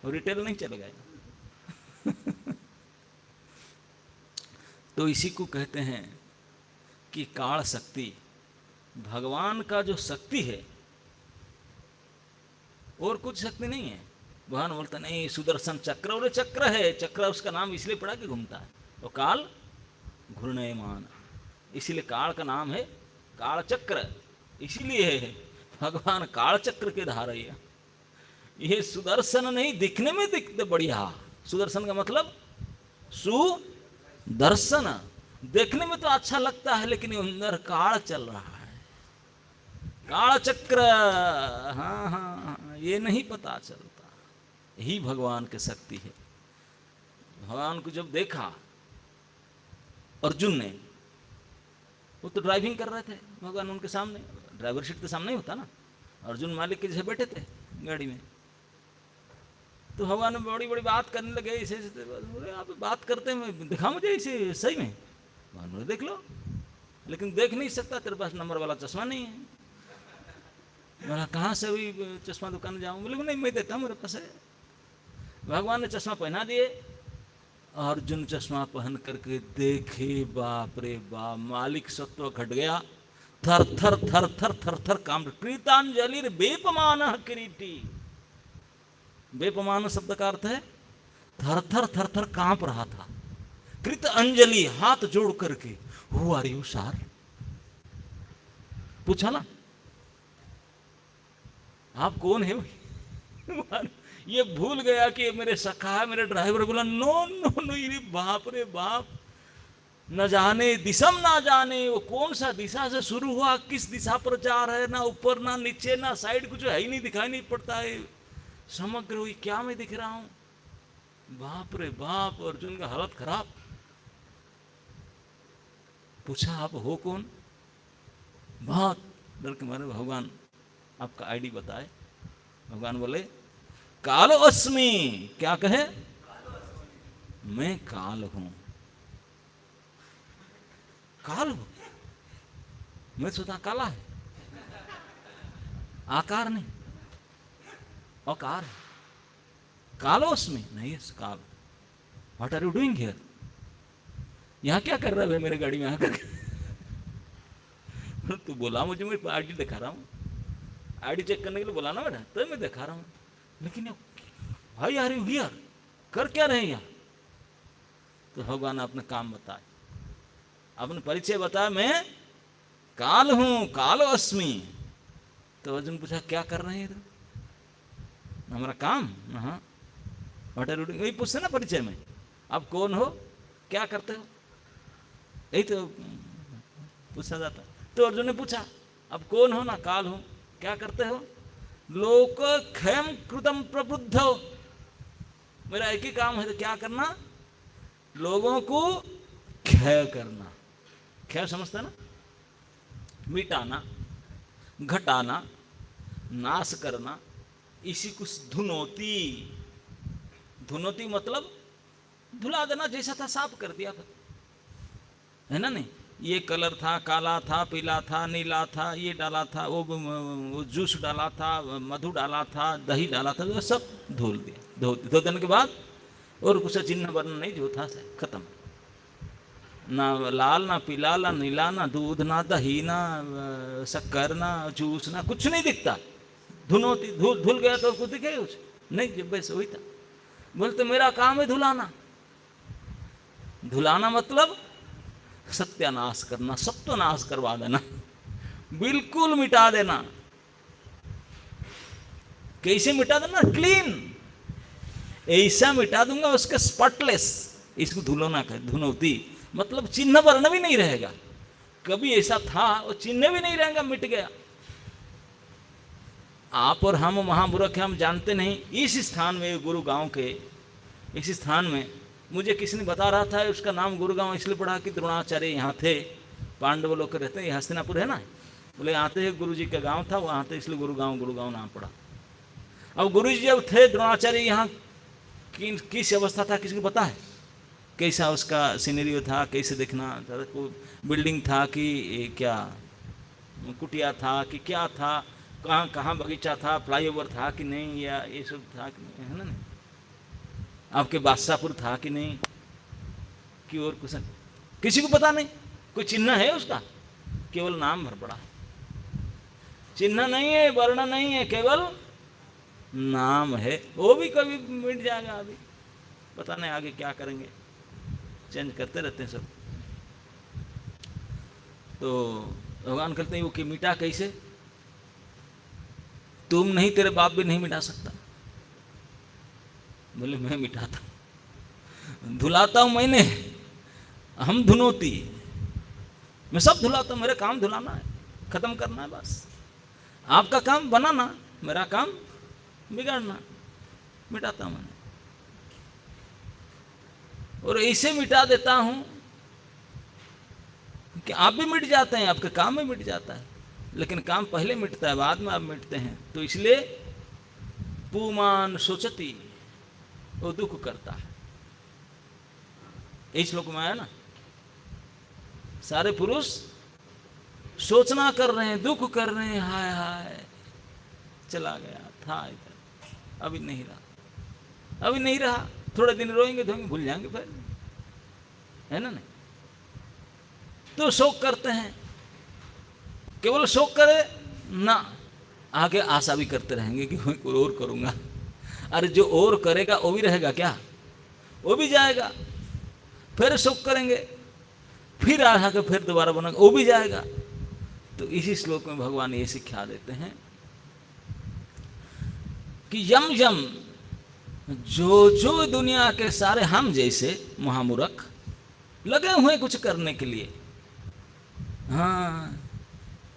S1: और रिटेल नहीं चलेगा। तो इसी को कहते हैं कि काल शक्ति, भगवान का जो शक्ति है, और कुछ शक्ति नहीं है। भगवान बोलता नहीं सुदर्शन चक्र, और चक्र है, चक्र उसका नाम इसलिए पड़ा कि घूमता है, और काल घूर्णयमान, इसीलिए काल का नाम है काल चक्र, इसीलिए है भगवान काल चक्र के धारय। ये सुदर्शन नहीं, दिखने में दिखते बढ़िया, सुदर्शन का मतलब सुदर्शन, देखने में तो अच्छा लगता है, लेकिन अंदर काल चल रहा है, काल चक्र। हाँ हाँ, ये नहीं पता चलता, यही भगवान की शक्ति है। भगवान को जब देखा अर्जुन ने, वो तो ड्राइविंग कर रहे थे, भगवान उनके सामने, ड्राइवर सीट के सामने ही होता ना, अर्जुन मालिक के जैसे बैठे थे गाड़ी में। तो भगवान बड़ी बड़ी बात करने लगे, ऐसे बोले आप बात करते हैं, दिखा मुझे ऐसे सही में। भगवान बोले देख लो, लेकिन देख नहीं सकता, तेरे पास नंबर वाला चश्मा नहीं है। बोला कहाँ से भी चश्मा दुकान जाऊँ? बोले नहीं मैं देता हूँ, मेरे पास है। भगवान ने चश्मा पहना दिए, अर्जुन चश्मा पहन करके देखे, बाप रे बाप, मालिक सत्व घट गया, थर थर थर थर थर थर काम। कृतांजलि बेपमान किरीटी, बेपमान शब्द का अर्थ है थर थर थर थर कांप रहा था। कृत अंजलि, हाथ जोड़ करके, हु आर यू सर, पूछा ना आप कौन है भाई? ये भूल गया कि मेरे सखा है, मेरे ड्राइवर। बोला नो नो नो, ये बाप रे बाप, न जाने दिशम ना जाने, वो कौन सा दिशा से शुरू हुआ, किस दिशा पर जा रहे हैं, ना ऊपर ना नीचे ना साइड, कुछ है ही नहीं, दिखाई नहीं पड़ता है, समग्र हुई क्या मैं दिख रहा हूं? बाप रे बाप, अर्जुन का हालत खराब। पूछा आप हो कौन? बहुत डर के मारे भगवान आपका आईडी बताए। भगवान बोले कालो अस्मि। क्या कहे? मैं काल हूं। काल हूं? मैं स्वतः काला है, आकार नहीं, अकार है। कालो अस्मि नहीं है काल। What are you doing here? यहां क्या कर रहा है मेरे गाड़ी में आकर? तू बोला मुझे, मैं आईडी दिखा रहा हूं, आईडी चेक करने के लिए बोला ना बेटा, तो मैं दिखा रहा हूं। लेकिन भाई आर यू हियर, कर क्या रहे हैं यहाँ? तो भगवान अपने काम बताए, अपने परिचय बताया, मैं काल हूं, कालो अस्मि। तो अर्जुन पूछा क्या कर रहे हैं इधर? हमारा काम? हाँ। व्हाट आर यू डूइंग, यही पूछते ना परिचय में, आप कौन हो, क्या करते हो, यही तो पूछा जाता। तो अर्जुन ने पूछा अब कौन हो ना, काल हो, क्या करते हो? लोक क्षयम कृतम प्रबुद्ध। मेरा एक ही काम है, तो क्या करना? लोगों को क्षय करना। क्षय समझते ना? मिटाना, घटाना, नाश करना, इसी कुछ धुनोती। धुनोती मतलब धुला देना, जैसा था साफ कर दिया, है ना? नहीं, ये कलर था, काला था, पीला था, नीला था, ये डाला था, वो जूस डाला था, मधु डाला था, दही डाला था, वो सब धुल दिया। धो देने के बाद और कुछ चिन्ह वर्ण नहीं जो था, खत्म। ना लाल, ना पीला, ना नीला, ना दूध, ना दही, ना शक्कर, ना जूस, ना कुछ नहीं दिखता। धुनोती, धुल गया तो कुछ दिखे कुछ नहीं, जब वैसे वही था। बोलते मेरा काम है धुलाना। धुलाना मतलब सत्यानाश करना, सत्वनाश करवा देना, बिल्कुल मिटा देना। कैसे मिटा देना? क्लीन, ऐसा मिटा दूंगा उसके स्पॉटलेस। इसको धुलोना कहे, धुनौती मतलब चिन्ह वर्ण भी नहीं रहेगा। कभी ऐसा था वो चिन्ह भी नहीं रहेगा, मिट गया। आप और हम महामूर्ख, हम जानते नहीं। इस स्थान में, गुरुगांव के इस स्थान में मुझे किसी ने बता रहा था, उसका नाम गुरुगांव इसलिए पड़ा कि द्रोणाचार्य यहाँ थे, पांडव लोग रहते हैं, हस्तिनापुर है ना, बोले यहाँ थे, गुरु जी का गाँव था वहाँ थे, इसलिए गुरुगांव नाम पड़ा। अब गुरु जी जब थे, द्रोणाचार्य यहाँ किस अवस्था था किसी को पता है? कैसा उसका सीनरियो था, कैसे देखना था, कोई बिल्डिंग था कि क्या कुटिया था कि क्या था, कहाँ कहाँ बगीचा था, फ्लाईओवर था कि नहीं, या ये सब था कि नहीं, है ना? नहीं, आपके बादशाहपुर था कि नहीं, कि और कुछ किसी को पता नहीं। कोई चिन्ह है उसका? केवल नाम भर पड़ा है, चिन्ह नहीं है, वर्ण नहीं है, केवल नाम है। वो भी कभी मिट जाएगा, अभी पता नहीं आगे क्या करेंगे, चेंज करते रहते हैं सब। तो भगवान कहते हैं वो कि मिटा कैसे? तुम नहीं, तेरे बाप भी नहीं मिटा सकता। बोले मैं मिटाता हूं, धुलाता हूं मैंने, हम धुनोती, मैं सब धुलाता हूं, मेरा काम धुलाना है, खत्म करना है बस। आपका काम बनाना, मेरा काम बिगाड़ना। मिटाता हूं मैंने, और ऐसे मिटा देता हूं कि आप भी मिट जाते हैं, आपके काम में मिट जाता है। लेकिन काम पहले मिटता है, बाद में आप मिटते हैं। तो इसलिए पुमान सोचती, वो दुख करता है। इस श्लोक में आया ना, सारे पुरुष सोचना कर रहे हैं, दुख कर रहे हैं, हाय हाय चला गया था इधर, अभी नहीं रहा, अभी नहीं रहा, थोड़े दिन रोएंगे धोएंगे, भूल जाएंगे फिर, है ना? नहीं, तो शोक करते हैं। केवल शोक करे ना, आगे आशा भी करते रहेंगे कि कोई और करूंगा। अरे जो और करेगा वो भी रहेगा क्या? वो भी जाएगा, फिर शोक करेंगे, फिर आशा के फिर दोबारा बनेगा, वो भी जाएगा। तो इसी श्लोक में भगवान ये शिक्षा देते हैं कि यम यम, जो दुनिया के सारे हम जैसे महामूर्ख लगे हुए कुछ करने के लिए, हाँ,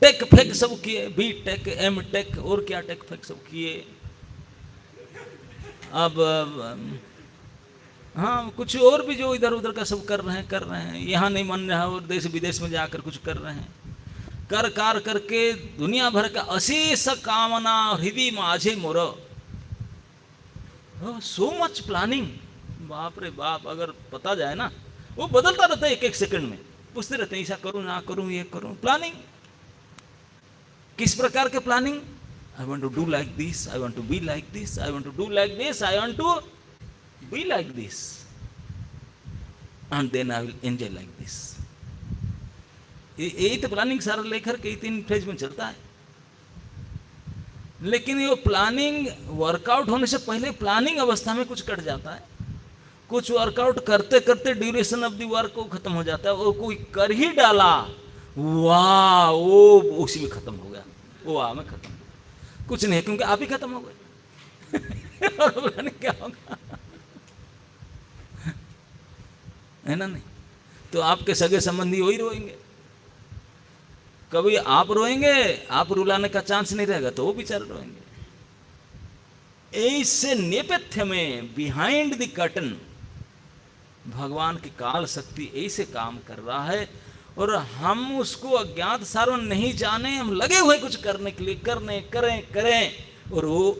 S1: टेक फेक सब किए, बी टेक, एम टेक, और क्या टेक फेक सब किए। अब हाँ, कुछ और भी जो इधर उधर का सब कर रहे हैं, यहाँ नहीं मन रहा और देश विदेश में जाकर कुछ कर रहे हैं, कर कार करके दुनिया भर का अशेष कामना हृदय माझे मोर, सो मच प्लानिंग। बाप रे बाप, अगर पता जाए ना, वो बदलता रहता है एक एक सेकंड में, पूछते रहते हैं ऐसा करूं ना करूं, ये करूं, प्लानिंग। किस प्रकार के planning? I want to do like this, I want to be like this, I want to do like this, I want to be like this, and then I will enjoy like this. यही तो planning सारा लेकर के 3 phase में चलता है। लेकिन ये प्लानिंग वर्कआउट होने से पहले प्लानिंग अवस्था में कुछ कट जाता है, कुछ वर्कआउट करते करते ड्यूरेशन ऑफ द वर्क को खत्म हो जाता है। वो कोई कर ही डाला, वाह, वो उसी में खत्म हो गया, वो वाह में खत्म, कुछ नहीं, क्योंकि आप ही खत्म हो गए। और प्लानिंग क्या होगा, है ना? नहीं तो आपके सगे संबंधी वही रोएंगे, कभी आप रोएंगे, आप रुलाने का चांस नहीं रहेगा तो वो बेचारे रोएंगे। ऐसे नेपथ्य में बिहाइंड द कर्टन भगवान की काल शक्ति ऐसे काम कर रहा है, और हम उसको अज्ञात सारों नहीं जाने, हम लगे हुए कुछ करने के लिए, करने करें, और वो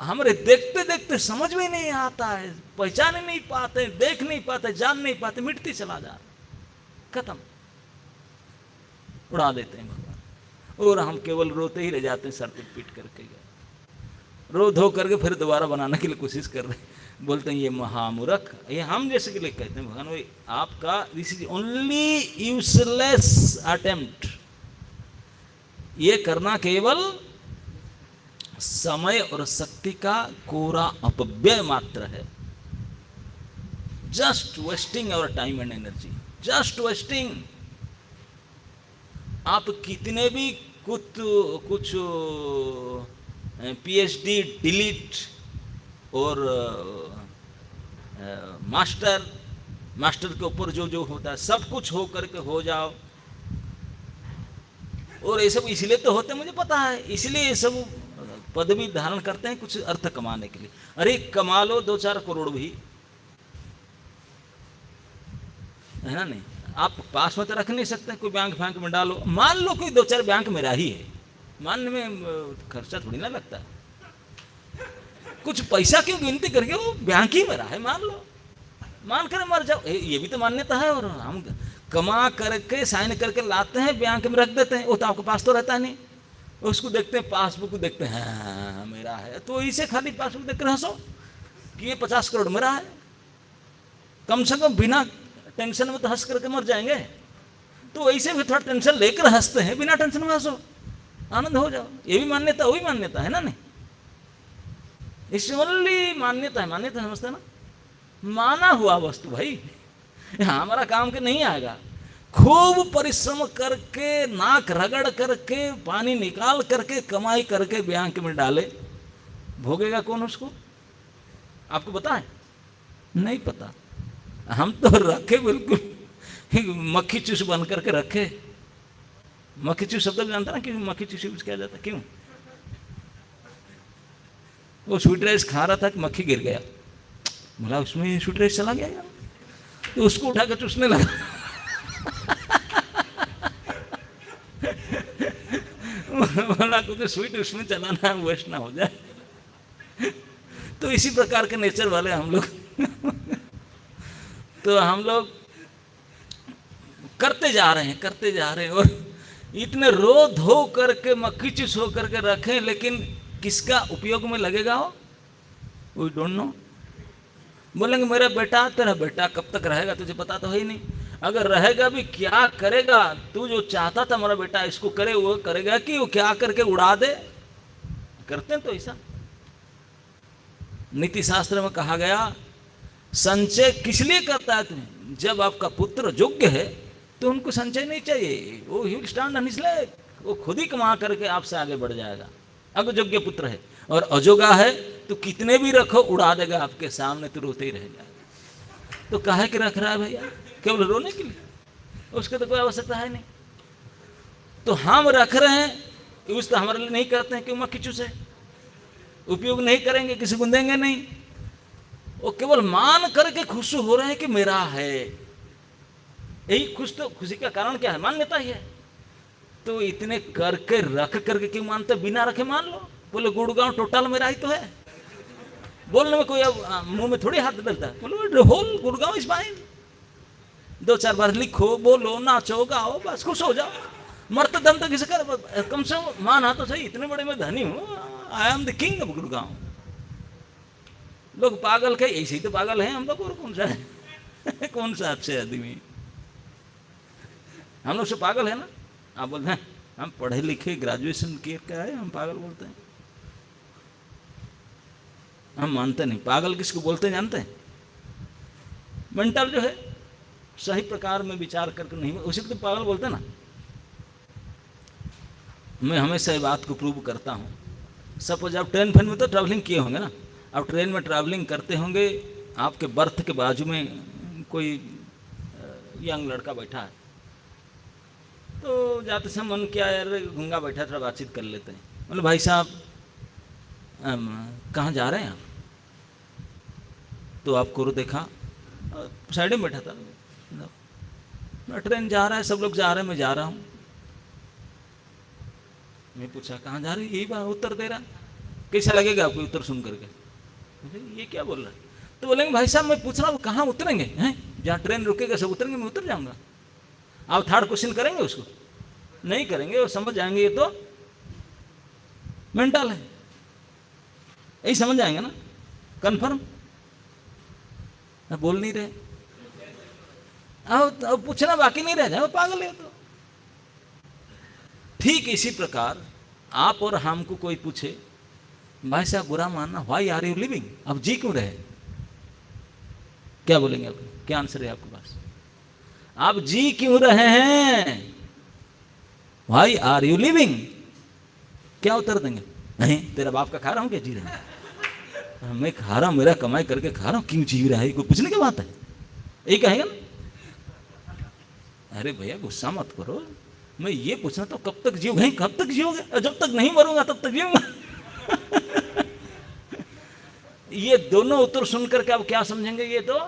S1: हमारे देखते देखते समझ में नहीं आता है, पहचान नहीं पाते, देख नहीं पाते, जान नहीं पाते, मिटती चला जा, खत्म, उड़ा देते हैं भगवान, और हम केवल रोते ही रह जाते हैं, सर पे पीट करके रो धो करके फिर दोबारा बनाने के लिए कोशिश कर रहे हैं। बोलते हैं ये महामूर्ख, ये हम जैसे के लिए कहते हैं, भगवान भाई आपका this is only useless attempt, ये करना केवल समय और शक्ति का कोरा अपव्यय मात्र है, just wasting our time and energy, just wasting. आप कितने भी कुछ पीएचडी डिलीट और मास्टर के ऊपर जो होता है सब कुछ हो करके हो जाओ, और ये सब इसलिए तो होते मुझे पता है, इसलिए ये सब पदवी धारण करते हैं कुछ अर्थ कमाने के लिए। अरे कमा लो 2-4 करोड़ भी, है ना? नहीं, आप पास में तो रख नहीं सकते, कोई बैंक में डालो, मान लो कोई 2-4 बैंक मेरा ही है, मानने में खर्चा थोड़ी ना लगता, कुछ पैसा क्यों गिनती करके, वो बैंक ही मेरा है, मान लो, मान कर मर जाओ, ये भी तो मान्यता है। और हम कमा करके साइन करके लाते हैं, बैंक में रख देते हैं, वो तो आपके पास तो रहता नहीं, उसको देखते हैं, पासबुक देखते हैं, हाँ मेरा है, तो इसे खाली पासबुक देख कर हंसो कि ये 50 करोड़ मेरा है, कम से कम बिना टेंशन में तो हंस करके मर जाएंगे। तो ऐसे भी थोड़ा टेंशन लेकर हंसते हैं, बिना टेंशन में हंसो, आनंद हो जाओ, ये भी मान्यता वही मान्यता है ना? नहीं, इस ओनली मान्यता है, मान्यता समझते ना, माना हुआ वस्तु भाई, हमारा काम के नहीं आएगा। खूब परिश्रम करके, नाक रगड़ करके, पानी निकाल करके, कमाई करके बैंक में डाले, भोगेगा कौन उसको? आपको पता है? नहीं पता। हम तो रखे बिल्कुल मक्खी चूस बन करके रखे। मक्खी चूस शब्द जानता ना, क्यों मक्खी चूस यूज किया जाता? क्यों? वो स्वीट राइस खा रहा था कि मक्खी गिर गया, बोला उसमें स्वीट राइस चला गया यार, तो उसको उठा कर चूसने लगा। बोला कुछ स्वीट उसमें चलाना है, वेस्ट ना हो जाए। तो इसी प्रकार के नेचर वाले हम लोग। तो हम लोग करते जा रहे हैं और इतने रो धो करके मक्खी चूस हो करके रखें, लेकिन किसका उपयोग में लगेगा वो? We don't know. बोलेंगे मेरा बेटा, तेरा बेटा कब तक रहेगा तुझे पता तो है ही नहीं। अगर रहेगा भी क्या करेगा? तू जो चाहता था मेरा बेटा इसको करे, वो करेगा कि वो क्या करके उड़ा दे? करते हैं तो ऐसा। नीति शास्त्र में कहा गया संचय किस लिए करता है तुम्हें? जब आपका पुत्र योग्य है तो उनको संचय नहीं चाहिए, वो he will stand on his leg, वो खुद ही कमा करके आपसे आगे बढ़ जाएगा। अगर योग्य पुत्र है, और अजोगा है तो कितने भी रखो उड़ा देगा आपके सामने, तो रोते ही रह जाएगा। तो काहे के रख रहा है भैया? केवल रोने के लिए? उसके तो कोई आवश्यकता है नहीं। तो हम रख रहे हैं, यूज तो हमारे लिए नहीं करते हैं, क्यों? मक्खी चूस है, उपयोग नहीं करेंगे, किसी को देंगे नहीं, वो केवल मान करके खुश हो रहे हैं कि मेरा है। यही खुशी का कारण क्या है? मान्यता ही है। तो इतने करके रख करके क्यों मानते? बिना रखे मान लो। बोले गुड़गांव टोटल मेरा ही तो है। बोलने में कोई अब मुंह में थोड़ी हाथ डलता है। बोलो होल गुड़गांव इज माइन। 2-4 बार लिखो, बोलो, नाचो, गाओ, बस खुश हो जाओ। मरते दम तक इसे कर, कम से कम माना तो सही, इतने बड़े मैं धनी हूँ, I am the king of Gurgaon. लोग पागल के, ऐसे ही तो पागल हैं हम लोग, और कौन सा है कौन सा अच्छे आदमी? हम लोग से पागल है ना। आप बोलते हैं हम पढ़े लिखे ग्रेजुएशन किए क्या है, हम पागल बोलते हैं। हम मानते नहीं। पागल किसको बोलते हैं जानते हैं? मेंटल जो है, सही प्रकार में विचार करके नहीं, उसी को तो पागल बोलते हैं ना। मैं हमेशा ये बात को प्रूव करता हूँ। सपोज आप ट्रेन फैन में तो ट्रैवलिंग किए होंगे ना। आप ट्रेन में ट्रैवलिंग करते होंगे, आपके बर्थ के बाजू में कोई यंग लड़का बैठा है, तो जाते समय मन क्या यार, गंगा बैठा थोड़ा बातचीत कर लेते हैं। मतलब भाई साहब कहाँ जा रहे हैं आप? तो आपको देखा, साइड में बैठा था, ट्रेन जा रहा है, सब लोग जा रहे हैं, मैं जा रहा हूँ। मैं पूछा कहाँ जा रही? यही बात उत्तर दे रहा। कैसा लगेगा आपको उत्तर सुन करके? ये क्या बोल रहा है? तो बोलेंगे भाई साहब मैं पूछ रहा हूँ कहाँ उतरेंगे हैं? जहाँ ट्रेन रुकेगा सब उतरेंगे, मैं उतर जाऊँगा। आप थर्ड क्वेश्चन करेंगे उसको? नहीं करेंगे। वो समझ जाएंगे ये तो मेंटल है, यही समझ जाएंगे ना। कंफर्म बोल नहीं रहे, अब पूछना बाकी नहीं रह जाए, पागल है तो। ठीक इसी प्रकार आप और हमको कोई पूछे भाई साहब बुरा मानना, व्हाई आर यू लिविंग, अब जी क्यों रहे? क्या बोलेंगे आप? क्या आंसर है आपके पास? आप जी क्यों रहे हैं? Why are you living? क्या उत्तर देंगे? नहीं तेरा बाप का खा रहा हूं, क्या जी रहा हूं? मैं खा रहा हूं, मेरा कमाई करके खा रहा हूं, क्यों जी रहा है? कोई पूछने की बात है? यही कहेगा ना। अरे भैया गुस्सा मत करो, मैं ये पूछना तो कब तक जियोगे? कब तक जियोगे? जब तक नहीं मरूंगा तब तक जियूंगा। ये दोनों उत्तर सुनकर के आप क्या समझेंगे? ये तो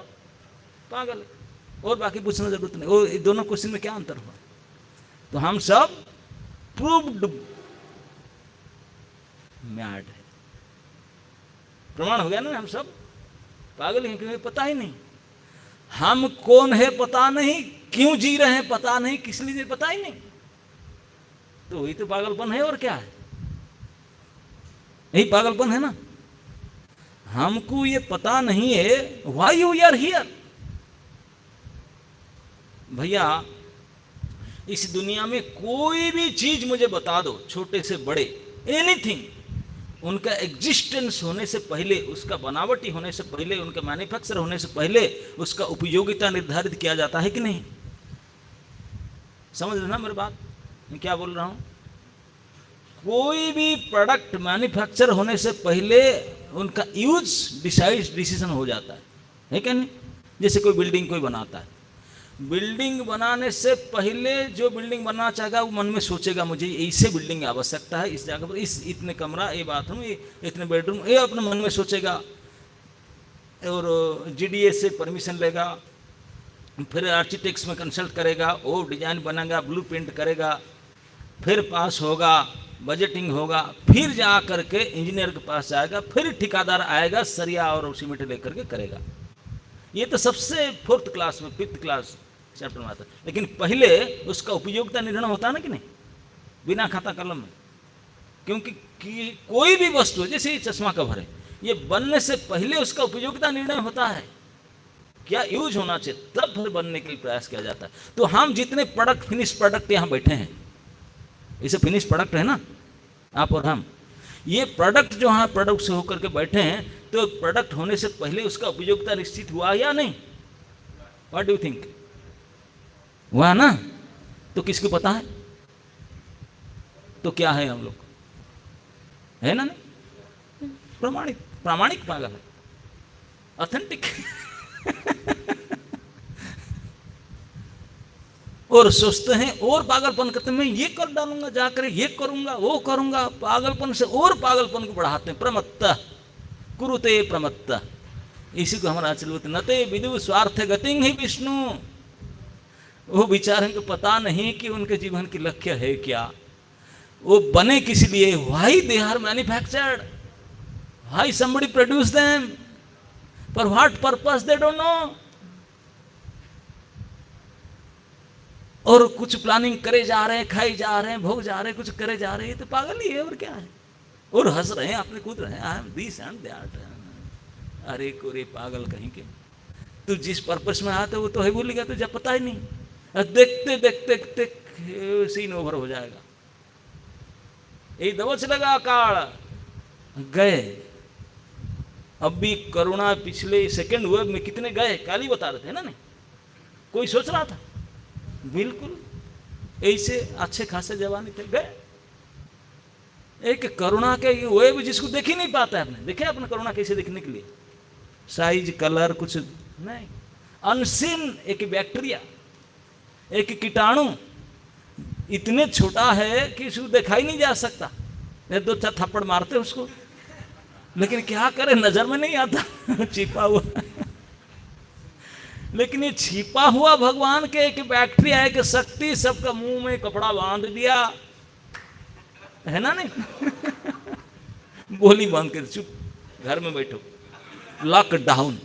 S1: पागल है, और बाकी पूछना जरूरत नहीं। और दोनों क्वेश्चन में क्या अंतर हुआ? तो हम सब प्रूव्ड मैड है, प्रमाण हो गया ना। हम सब पागल हैं, क्योंकि पता ही नहीं हम कौन है, पता नहीं क्यों जी रहे हैं, पता नहीं किस लिए पता ही नहीं। तो वही तो पागलपन है, और क्या है? यही पागलपन है ना। हमको ये पता नहीं है व्हाई यू आर हियर। भैया इस दुनिया में कोई भी चीज मुझे बता दो, छोटे से बड़े, एनीथिंग, उनका एग्जिस्टेंस होने से पहले, उसका बनावटी होने से पहले, उनका मैन्युफैक्चर होने से पहले उसका उपयोगिता निर्धारित किया जाता है कि नहीं? समझ रहे ना मेरी बात, मैं क्या बोल रहा हूं? कोई भी प्रोडक्ट मैन्युफैक्चर होने से पहले उनका यूज डिसीजन हो जाता है क्या नहीं? जैसे कोई बिल्डिंग कोई बनाता है, बिल्डिंग बनाने से पहले जो बिल्डिंग बनना चाहेगा वो मन में सोचेगा मुझे ऐसे बिल्डिंग की आवश्यकता है, इस जगह पर इस इतने कमरा, ये बाथरूम, ये इतने बेडरूम, ये अपने मन में सोचेगा। और जीडीए से परमिशन लेगा, फिर आर्किटेक्ट्स में कंसल्ट करेगा, वो डिजाइन बनाएगा, ब्लूप्रिंट करेगा, फिर पास होगा, बजटिंग होगा, फिर जा करके इंजीनियर के पास जाएगा, फिर ठेकेदार आएगा, सरिया और सीमेंट लेकर के करेगा। ये तो सबसे 4th क्लास में 5th क्लास चैप्टर में आता है। लेकिन पहले उसका उपयोगिता निर्णय होता है ना कि नहीं, बिना खाता कलम में। क्योंकि कोई भी वस्तु है, जैसे चश्मा कवर है, ये बनने से पहले उसका उपयोगिता निर्णय होता है, क्या यूज होना चाहिए, तब फिर बनने के लिए प्रयास किया जाता है। तो हम जितने प्रोडक्ट, फिनिश प्रोडक्ट यहाँ बैठे हैं, इसे फिनिश प्रोडक्ट है ना, आप और हम, ये प्रोडक्ट जो हाँ प्रोडक्ट से होकर के बैठे हैं, तो प्रोडक्ट होने से पहले उसका उपयोगिता निश्चित हुआ या नहीं? What do you think? हुआ ना? तो किसको पता है? तो क्या है हम लोग, है ना? नहीं, प्रमाणिक, प्रामाणिक पागल है, ऑथेंटिक। और सोचते हैं और पागलपन करते हैं, मैं ये कर डालूंगा, जाकर ये करूंगा, वो करूंगा। पागलपन से और पागलपन को बढ़ाते हैं। प्रमत्ता कुरुते प्रमत्ता, इसी को हमारा आचल बोलते नते विदु स्वार्थ गतिंग ही विष्णु। वो बेचारे को पता नहीं कि उनके जीवन की लक्ष्य है क्या, वो बने किस लिए, why they are manufactured, why somebody produce them, for what purpose they don't know. और कुछ प्लानिंग करे जा रहे हैं, खाई जा रहे हैं, भोग जा रहे हैं, कुछ करे जा रहे हैं, तो पागल ही है और क्या है। और हंस रहे हैं, अपने कूद रहे हैं, I am this and that. अरे कोरे पागल कहीं के, तू जिस पर्पस में आता वो तो है भूल गया, तुझे पता ही नहीं। देखते देखते देखते सीन ओवर हो जाएगा। एक दवच लगा काल गए। अब भी करुणा पिछले सेकंड हुए में कितने गए, काल ही बता रहे थे ना, नहीं कोई सोच रहा था, बिल्कुल ऐसे अच्छे खासे जवानी थे, गए। एक करुणा के हुए भी जिसको देख ही नहीं पाता है, आपने देखे अपने करुणा कैसे देखने के लिए, साइज कलर कुछ नहीं, अनसीन एक बैक्टीरिया, एक कीटाणु इतने छोटा है कि उसको देखा ही नहीं जा सकता। दो चार थप्पड़ मारते उसको, लेकिन क्या करे, नजर में नहीं आता छिपा हुआ। लेकिन ये छिपा हुआ भगवान के एक बैक्टीरिया है कि शक्ति सबका मुंह में कपड़ा बांध दिया है ना, नहीं बोली बांध के चुप घर में बैठो, लॉक डाउन,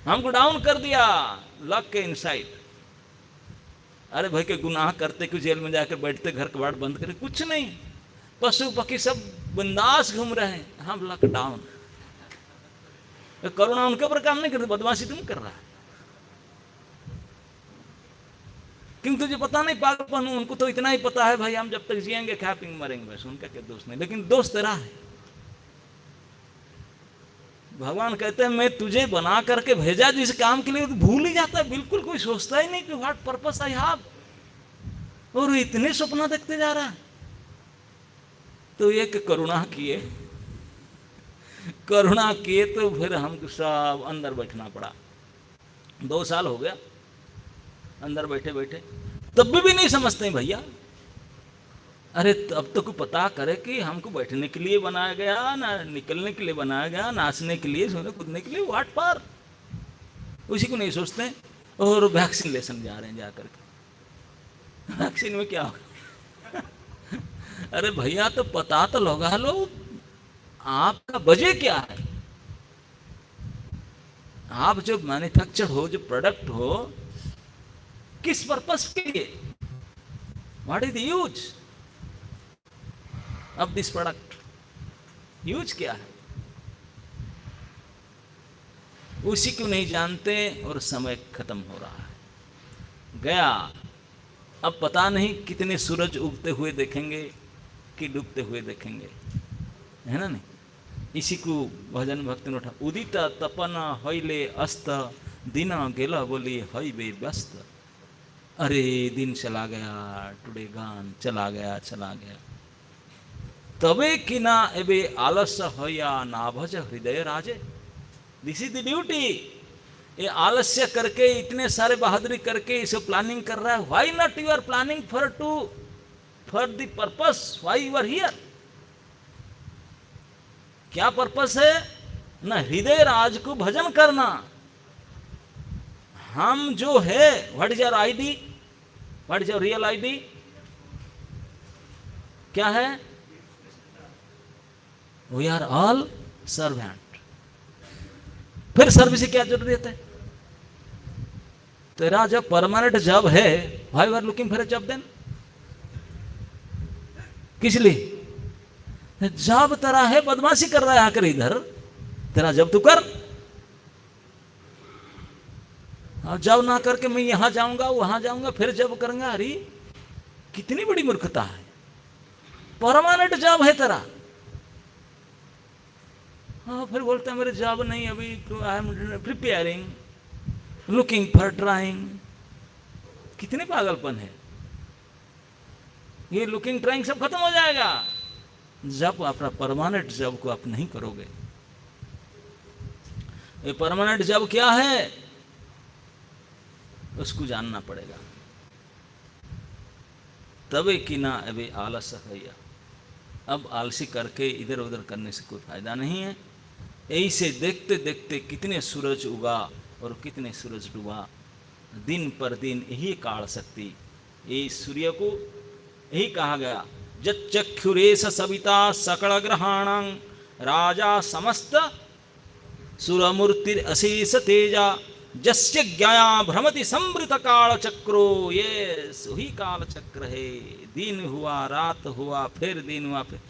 S1: हमको डाउन कर दिया लॉक के इनसाइड। अरे भाई के गुनाह करते क्यों जेल में जाकर बैठते, घर कबाड़ बंद करे, कुछ नहीं, पशु पक्षी सब बिंदास घूम रहे हैं, हम लॉकडाउन। करुणा उनके ऊपर काम नहीं करते, बदमाशी तुम कर रहा है, क्योंकि तुझे पता नहीं पागलपन, उनको तो इतना ही पता है भाई हम जब तक जिएंगे खा पिंग मरेंगे, बस उनका क्या दोष नहीं, लेकिन दोष तेरा है। भगवान कहते हैं मैं तुझे बना करके भेजा जिस काम के लिए, तो भूल ही जाता है, बिल्कुल कोई सोचता ही नहीं कि व्हाट पर्पस आई हैव, और इतने सपना देखते जा रहा है। तो एक करुणा किए, करुणा किए तो फिर हमको सब अंदर बैठना पड़ा। 2 साल हो गया अंदर बैठे बैठे, तब भी नहीं समझते हैं भैया। अरे अब तो कोई पता करे कि हमको बैठने के लिए बनाया गया ना, निकलने के लिए बनाया गया, नाचने के लिए, सोने कूदने के लिए, व्हाट पर, उसी को नहीं सोचते। और वैक्सीन लेसन जा रहे हैं जाकर के, वैक्सीन में क्या होगा अरे भैया तो पता तो लगा लो आपका वजह क्या है, आप जो मैन्युफैक्चर हो, जो प्रोडक्ट हो, किस पर्पस के लिए, what is the use of this product, use क्या है, उसी को नहीं जानते और समय खत्म हो रहा है, गया। अब पता नहीं कितने सूरज उगते हुए देखेंगे कि डूबते हुए देखेंगे, है ना, नहीं। इसी को भजन भक्ति ने उठा, उदित तपन हईले अस्त दिन गेला बोली हई बे व्यस्त। अरे दिन चला गया, टुडे गान चला गया, चला गया, तबे कि ना एबे आलस हया ना भज हृदय राजे। This is the duty. ये आलस्य करके, इतने सारे बहादुरी करके इसे प्लानिंग कर रहा है, why not you are planning for the purpose, why you are here, क्या पर्पस है ना, हृदय राज को भजन करना। हम जो है, what is your ID, what is your real ID, क्या है, वी आर ऑल सर्वेंट। फिर सर्विस की क्या जरूरत है, तेरा जब परमानेंट जॉब है, why you are looking for a job then, किस लिए, जॉब तेरा है, बदमाशी कर रहा है आकर इधर, तेरा जॉब तू कर, जॉब ना करके मैं यहां जाऊंगा वहां जाऊंगा फिर जॉब करूंगा, अरे कितनी बड़ी मूर्खता है। परमानेंट जॉब है तेरा, हाँ फिर बोलते हैं मेरे जॉब नहीं अभी, तो I am preparing, looking for trying, कितने पागलपन है ये। लुकिंग ट्राइंग सब खत्म हो जाएगा जब अपना परमानेंट जॉब को आप नहीं करोगे। ये परमानेंट जॉब क्या है उसको जानना पड़ेगा, तबे कि ना अबे आलस है। अब आलसी करके इधर उधर करने से कोई फायदा नहीं है। ऐसे देखते देखते कितने सूरज उगा और कितने सूरज डूबा। दिन पर दिन यही काल शक्ति, ये सूर्य को यही कहा गया, जच्चक्षुरेश सविता सकल ग्रहाणां राजा समस्त सुरमूर्तिर अशेष तेजा जस्य ज्ञाया भ्रमति संवृत काल चक्रो। ये वही काल चक्र है, दिन हुआ रात हुआ फिर दिन हुआ फिर,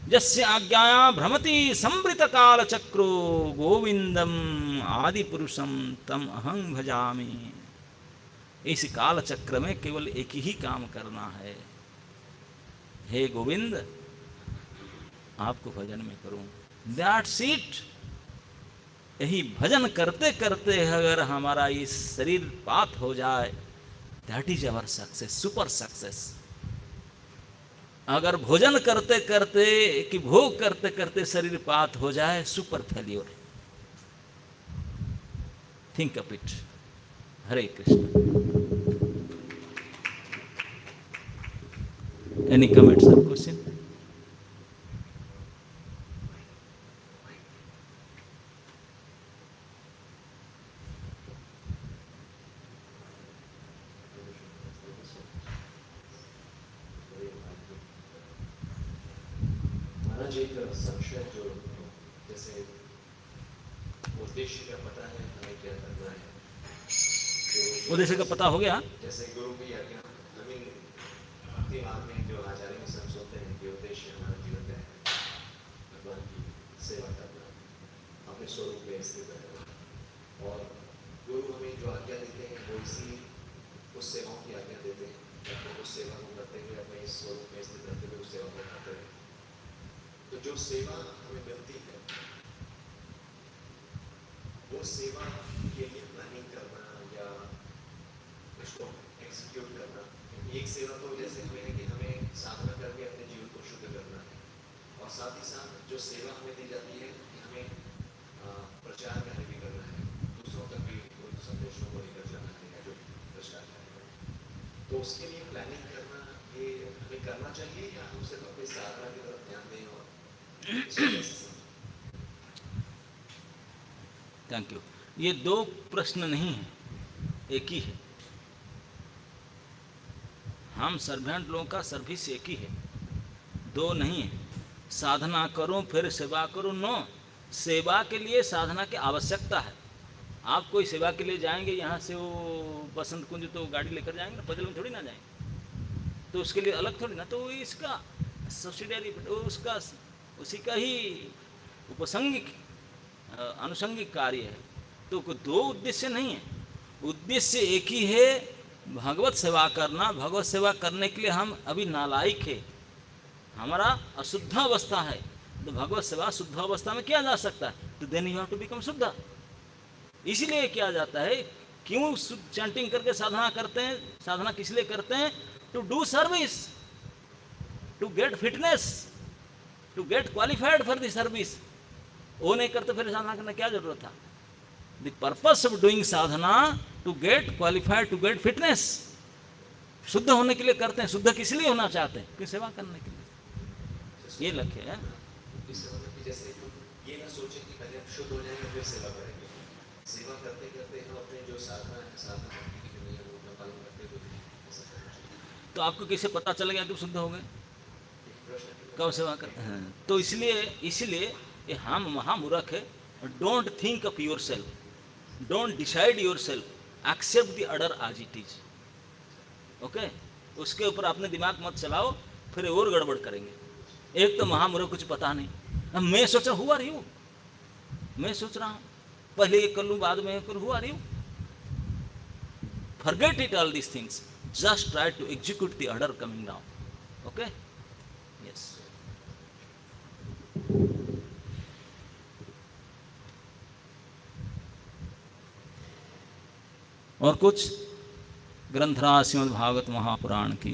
S1: जस्य आज्ञाया भ्रमति संवृत काल चक्रो गोविंदम आदि पुरुषम तम अहं भजामि। इस काल चक्र में केवल एक ही काम करना है, हे गोविंद आपको भजन में करूं, दैट्स इट। यही भजन करते करते अगर हमारा ये शरीर पात हो जाए, that is our success, super success. अगर भोजन करते करते कि भोग करते करते शरीर पात हो जाए, super failure. Think of it. Hare Krishna. Any comments और क्वेश्चन?
S3: महाराज एक संशय, जो जैसे उद्देश्य का पता है हमें क्या करना है, तो
S1: उद्देश्य का पता हो गया।
S3: जैसे गुरु की आज्ञा, हमें भक्ति मार्ग में जो आचार्य में सब सोचते हैं कि उद्देश्य हमारा जीवन का है भगवान की सेवा करना, अपने स्वरूप में स्थित रहना, और गुरु हमें जो आज्ञा देते हैं वो इसी उस सेवाओं की आज्ञा देते हैं, तो उस सेवा को करते हुए अपने इस स्वरूप में स्थित रहते हुए उस सेवा को करते हैं। तो जो सेवा हमें मिलती है वो सेवा के लिए प्लानिंग करना या उसको एग्जीक्यूट करना, एक सेवा तो जैसे हमें है कि हमें साधना करके अपने जीवन को शुद्ध करना है, और साथ ही साथ जो सेवा हमें दी जाती है कि हमें प्रचार कार्य भी करना है, दूसरों तक भी उन संदेशों को लेकर जाना है या जो प्रचार कार्य है, तो उसके लिए प्लानिंग करना ये हमें करना चाहिए, या हम सिर्फ अपनी साधना की तरफ ध्यान दें और
S1: थैंक यू। ये दो प्रश्न नहीं है, एक ही है। हम सर्वेंट लोगों का सर्विस एक ही है, दो नहीं है। साधना करो फिर सेवा करो, नो। सेवा के लिए साधना की आवश्यकता है। आप कोई सेवा के लिए जाएंगे यहाँ से वो बसंत कुंज, तो गाड़ी लेकर जाएंगे ना, पैदल में थोड़ी ना जाएंगे, तो उसके लिए अलग थोड़ी ना, तो इसका सब्सिडियरी उसका उसी का ही उपसंगिक अनुसंगिक कार्य है। तो दो उद्देश्य नहीं है, उद्देश्य एक ही है, भगवत सेवा करना। भगवत सेवा करने के लिए हम अभी नालायक है, हमारा अशुद्ध अवस्था है, तो भगवत सेवा शुद्ध अवस्था में किया जा सकता है, तो then you have to become शुद्ध। इसीलिए किया जाता है। क्यों चैंटिंग करके साधना करते हैं? साधना किस लिए करते हैं? To do service, to get fitness, to get qualified for the service. वो नहीं करते फिर साधना करने क्या जरूरत था? द पर्पस ऑफ डूइंग साधना to get qualified, to get fitness. शुद्ध होने के लिए करते हैं। शुद्ध किस लिए होना चाहते हैं? कि सेवा करने के लिए। ये लक्ष्य है।
S3: इससे मतलब कि जैसे ये ना सोचें कि पहले हम शुद्ध हो जाएंगे फिर सेवा करेंगे। सेवा करते करते हम अपने जो साधना है, साधना करने की जो नियम है पालन करते हुए ऐसा करना चाहिए।
S1: तो आपको कैसे पता चल गया कि शुद्ध हो गए?
S3: प्रश्न
S1: कब सेवा करते हैं? तो इसलिए ये हम महामूर्ख है। Don't think of yourself, don't decide yourself, accept the order as it is. Okay, उसके ऊपर अपने दिमाग मत चलाओ, फिर और गड़बड़ करेंगे। एक तो महामूर्ख, कुछ पता नहीं। अब मैं सोच रहा हूँ, हु आर यू? मैं सोच रहा हूँ पहले ये कर लूँ बाद में करूँ, who are you? Forget it all these things, just try to execute the order coming down. Okay, yes. और कुछ? ग्रंथराज श्रीमद् भागवत महापुराण की